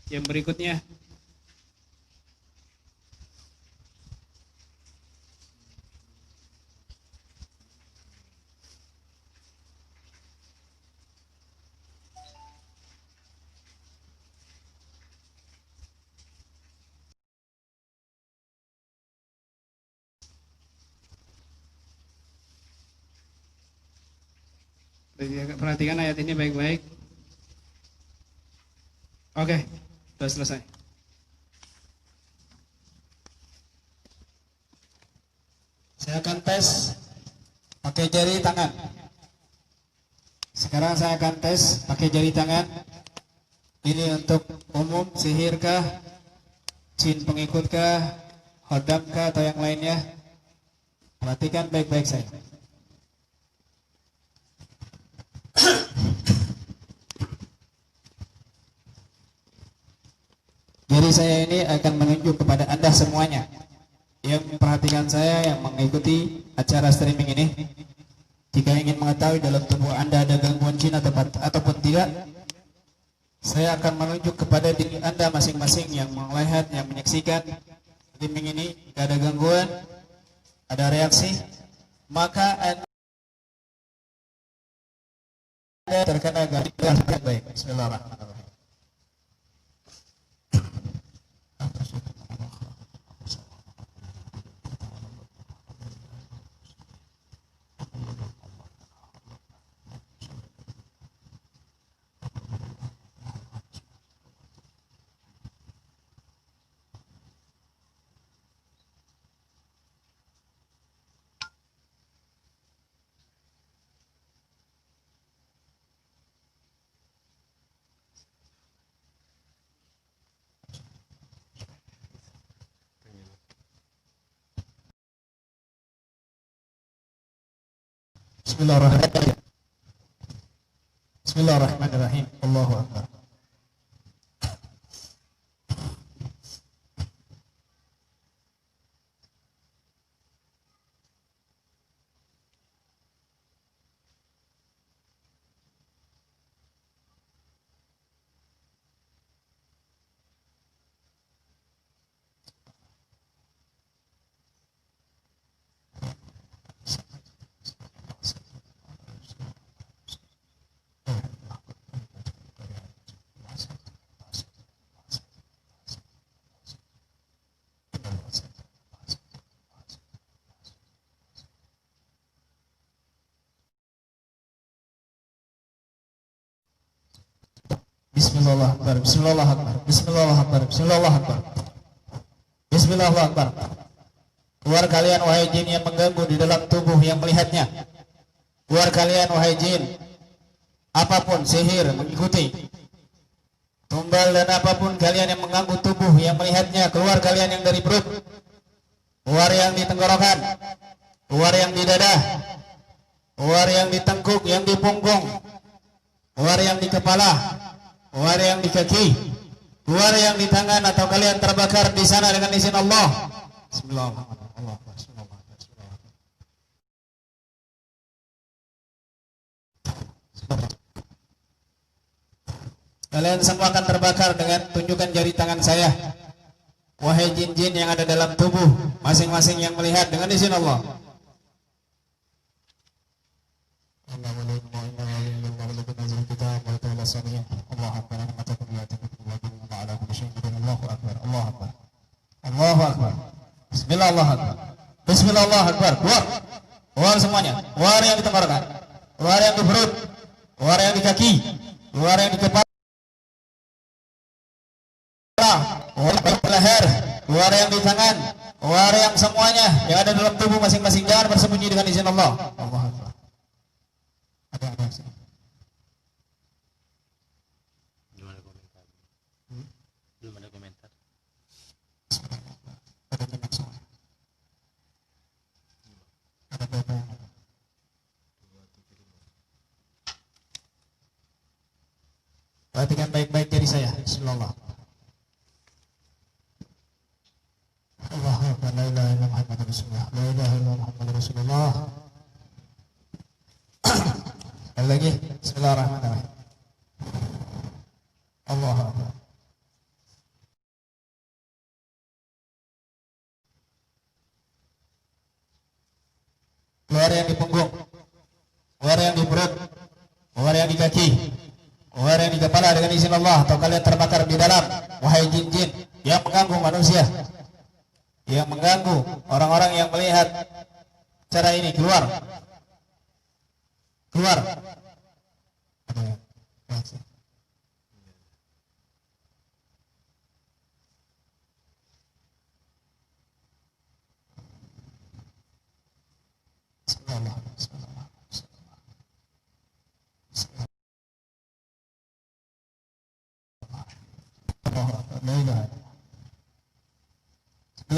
Yang berikutnya. Perhatikan ayat ini baik-baik. Oke, sudah selesai. Saya akan tes pakai jari tangan. Sekarang saya akan tes pakai jari tangan. Ini untuk umum, sihirkah, jin pengikutkah, hodamkah atau yang lainnya. Perhatikan baik-baik saya. Jari saya ini akan menunjuk kepada Anda semuanya yang memperhatikan saya, yang mengikuti acara streaming ini. Jika ingin mengetahui dalam tubuh Anda ada gangguan jin ataupun tidak, saya akan menunjuk kepada diri Anda masing-masing yang melihat, yang menyaksikan streaming ini. Jika ada gangguan, ada reaksi, maka Anda terkena gangguan. Baik, bismillahirrahmanirrahim. Bismillahirrahmanirrahim. Bismillahirrahmanirrahim. Allahu Akbar. Bismillahirrahmanirrahim. Bismillahirrahmanirrahim. Bismillahirrahmanirrahim. Bismillahirrahmanirrahim. Bismillahirrahmanirrahim. Keluar kalian wahai jin yang mengganggu di dalam tubuh yang melihatnya. Keluar kalian wahai jin, apapun sihir mengikuti, tumbal dan apapun kalian yang mengganggu tubuh yang melihatnya. Keluar kalian yang dari perut, keluar yang di tenggorokan, keluar yang di dada, keluar yang di tengkuk, yang di punggung, keluar yang di kepala, keluar yang di kaki, keluar yang di tangan, atau kalian terbakar di sana dengan izin Allah. Bismillahirrahmanirrahim. Kalian semua akan terbakar dengan tunjukan jari tangan saya. Wahai jin-jin yang ada dalam tubuh masing-masing yang melihat dengan izin Allah. Allahu Akbar. Bismillahirrahmanirrahim. Bismillahirrahmanirrahim. Keluar. Keluar semuanya. Keluar yang di tenggorokan, keluar yang di perut, keluar yang di kaki, keluar yang di kepala, keluar di leher, keluar yang di tangan, keluar yang semuanya yang ada dalam tubuh masing-masing. Jangan bersembunyi dengan izin Allah. Allahu Akbar. Ada sih. Belum ada komentar. Belum ada komentar. Ada nyimak semua. Ada berapa? Perhatikan baik-baik jari saya. Bismillah. Allahu Akbar. La ilaha illallah Muhammadur Rasulullah. La ilaha illallah Muhammadur Rasulullah. Sekali lagi. Bismillahirrahmanirrahim. Allahu Akbar. keluar yang di punggung, keluar yang di perut, keluar yang di kaki, keluar yang di kepala dengan izin Allah, atau kalian terbakar di dalam. Wahai jin-jin yang mengganggu manusia, yang mengganggu orang-orang yang melihat cara ini, keluar, keluar.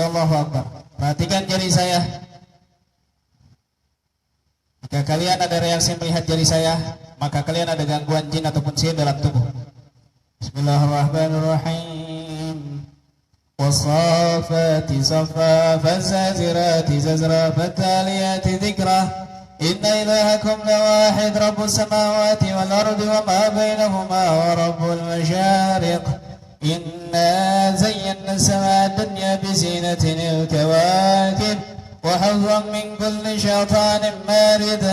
Allahu Akbar. Perhatikan jari saya. Jika kalian ada reaksi melihat jari saya, maka kalian ada gangguan jin ataupun sihir dalam tubuh. Bismillahirrahmanirrahim. Wassafati safa, fazazirati zazra, fattaliyati dhikra. Inna ilahakum lawahid, rabbus samawati wal ardi wa ma bainahuma wa rabbul masyariq. Inna zayyana as-samaa ad-dunya bizinatin al-kawakib wa hawwan min kulli shaytanin marid.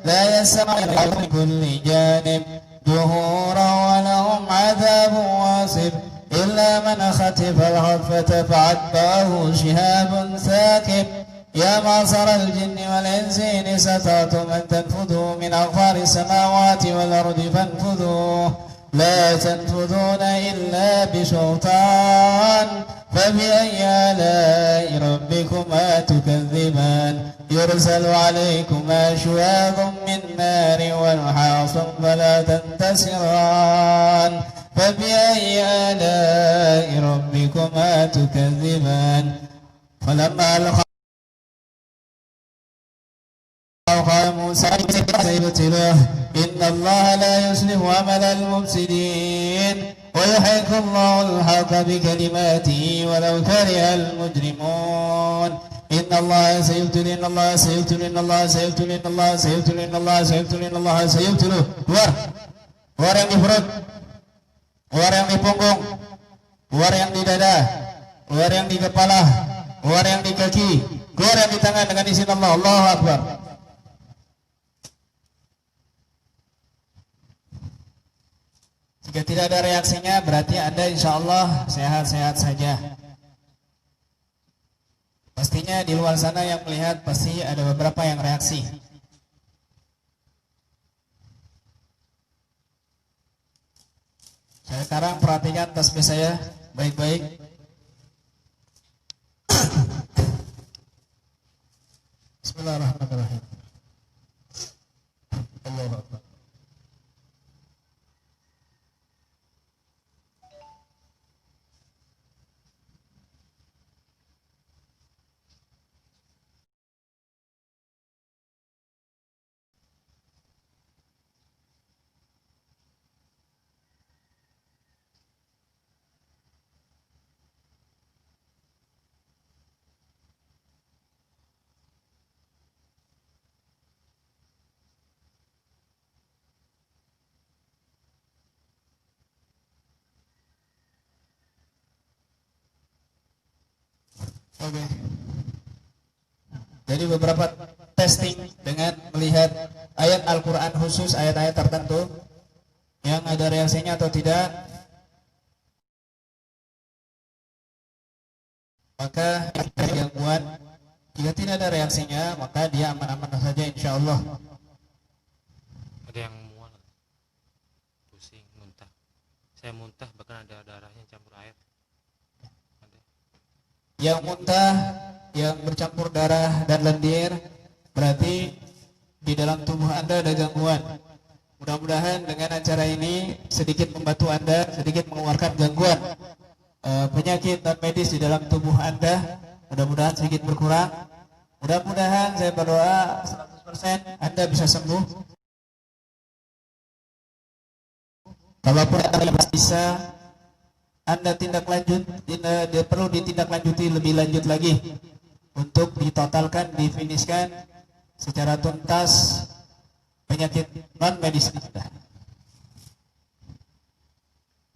La yasma'una min kulli janib duhura wa lahum 'adhabun wasib illa man khatifa al-khafata fa'atba'ahu shihabun thaqib. يا معشر الجن والإنس إن استطعتم أن تنفذوا من أقطار السماوات والأرض فانفذوا لا تنفذون إلا بسلطان فبأي آلاء ربكما تكذبان يرسل عليكما شواظ من نار ونحاس فلا تنتصران فبأي آلاء ربكما تكذبان فلما قال موسى سيبتلوه إن الله لا يصلح عمل المفسدين ويحق الله الحق بكلماته ولو كره المجرمون إن الله سيبتلي إن الله سيبتلي إن الله سيبتلي إن الله سيبتلي إن الله سيبتلي إن الله سيبتلي. Keluar, keluar yang di perut, keluar yang di punggung, keluar yang di dada, keluar yang di kepala, keluar yang di kaki, keluar yang di tangan dengan izin Allah. Allahu Akbar. Jika tidak ada reaksinya, berarti Anda insya Allah sehat-sehat saja. Pastinya di luar sana yang melihat pasti ada beberapa yang reaksi. Sekarang perhatikan tasbih saya baik-baik. Bismillahirrahmanirrahim. Allahu Akbar. Oke. Jadi beberapa testing dengan melihat ayat Al-Quran khusus, ayat-ayat tertentu yang ada reaksinya atau tidak. Maka ada gangguan. Jika tidak ada reaksinya, maka dia aman-aman saja insya Allah. Ada yang mual, pusing, muntah. Saya muntah bahkan ada darahnya campur air. Yang muntah, yang bercampur darah dan lendir, berarti di dalam tubuh Anda ada gangguan. Mudah-mudahan dengan acara ini sedikit membantu Anda, sedikit mengeluarkan gangguan penyakit dan medis di dalam tubuh Anda. Mudah-mudahan sedikit berkurang. Mudah-mudahan saya berdoa 100% Anda bisa sembuh. Kalaupun Anda bisa, Anda tindak lanjut, dia perlu ditindaklanjuti lebih lanjut lagi untuk ditotalkan, difiniskan secara tuntas penyakit non medis Anda.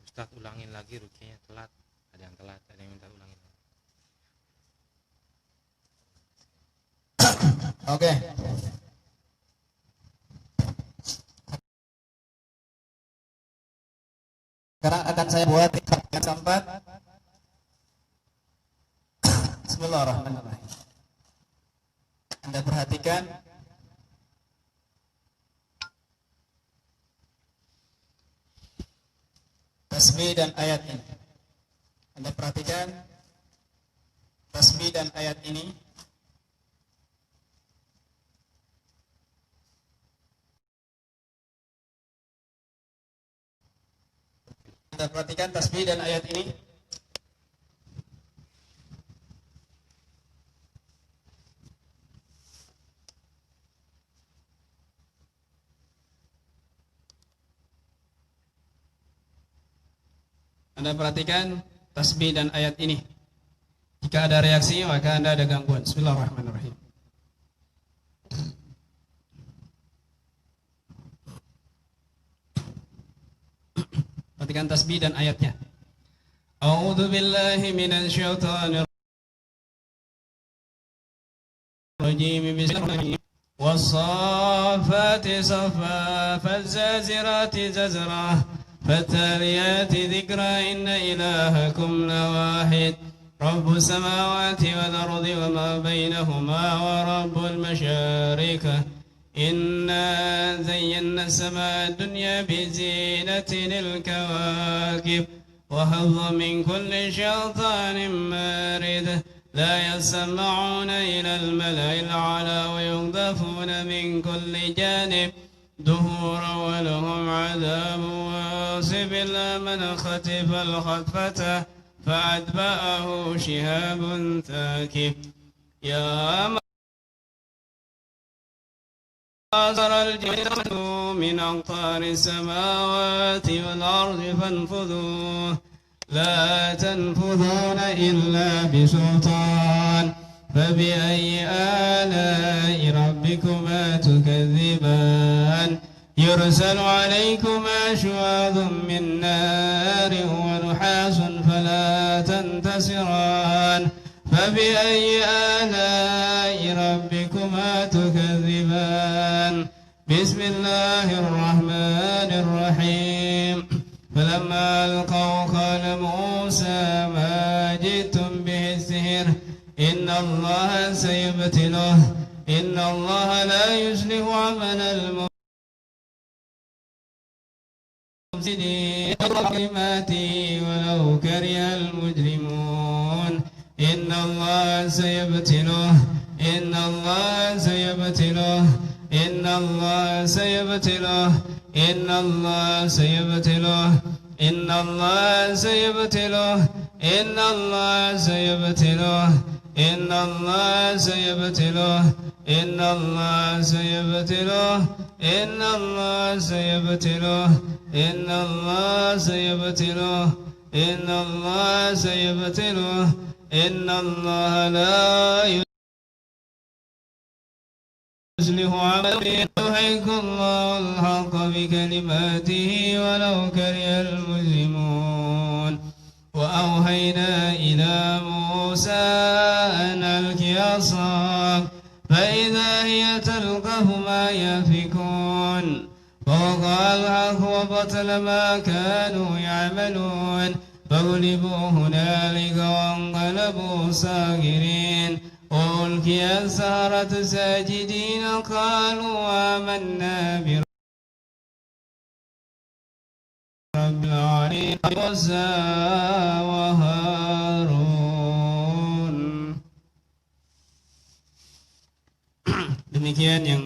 Ustaz ulangin lagi rukiahnya telat, ada yang telat, ada yang minta ulangin. Oke. Sekarang akan saya buat yang keempat. Bismillahirrahmanirrahim. Anda perhatikan tasbih dan ayat ini. Anda perhatikan tasbih dan ayat ini. Anda perhatikan tasbih dan ayat ini. Anda perhatikan tasbih dan ayat ini. Jika ada reaksi, maka Anda ada gangguan. Bismillahirrahmanirrahim. Perhatikan tasbih dan ayatnya. A'udzu billahi minasy syaithanir rajim. Bismillahirrahmanirrahim. Was-saffati saffa, faz-zazirati zazra, fattaliyati dhikra, inna ilahakum lawaahid. Rabbus samawati wal ardi wa ma bainahuma wa rabbul masyariq. Inna zayyana as-samaa ad-dunya bi zinatin al-kawaakib wa hadha min kulli shaytanin marid. La yasma'una ila al-mala'i al-'ala wa yuqdhafuna min kulli janib دهورا ولهم عذاب واصب إلا من خطف الخطفة فأتبعه شهاب ثاقب يا معشر الجن من أقطار السماوات والأرض فانفذوا لا تنفذون إلا بسلطان فبأي آلاء ربكما تكذبان يرسل عليكما شواظ من نار ونحاس فلا تنتصران فبأي آلاء ربكما تكذبان بسم الله الرحمن الرحيم فلما ألقوا قال موسى ما جئتم به السحر إن الله سيبتله إن الله لا يصلح عمل المفسدين كلماته ولو كره المجرمون إن الله سيبتله إن الله سيبتله إن الله سيبتله إن الله سيبتله إن الله سيبتله إن الله سيبتله إن الله سيبتله إن الله سيبتله إن الله سيبتله إن الله سيبتله إن الله سيبتله إن الله لا يصلح عمله يحق الله الحق بكلماته ولو كره المجرمون وأوحينا إلى موسى أن ألق عصاك فإذا هي تلقف ما يأفكون فوقع الحق وبطل ما كانوا يعملون فغلبوا هنالك وانقلبوا صاغرين وألقي السحرة ساجدين قالوا آمنا برب العالمين موسى وهارون. Demikian yang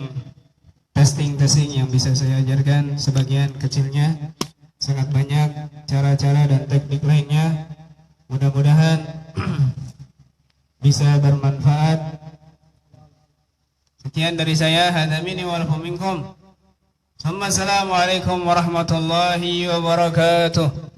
testing yang bisa saya ajarkan, sebagian kecilnya. Sangat banyak cara-cara dan teknik lainnya. Mudah-mudahan bisa bermanfaat. Sekian dari saya. Hadza minni wa lakum minkum. Assalamualaikum warahmatullahi wabarakatuh.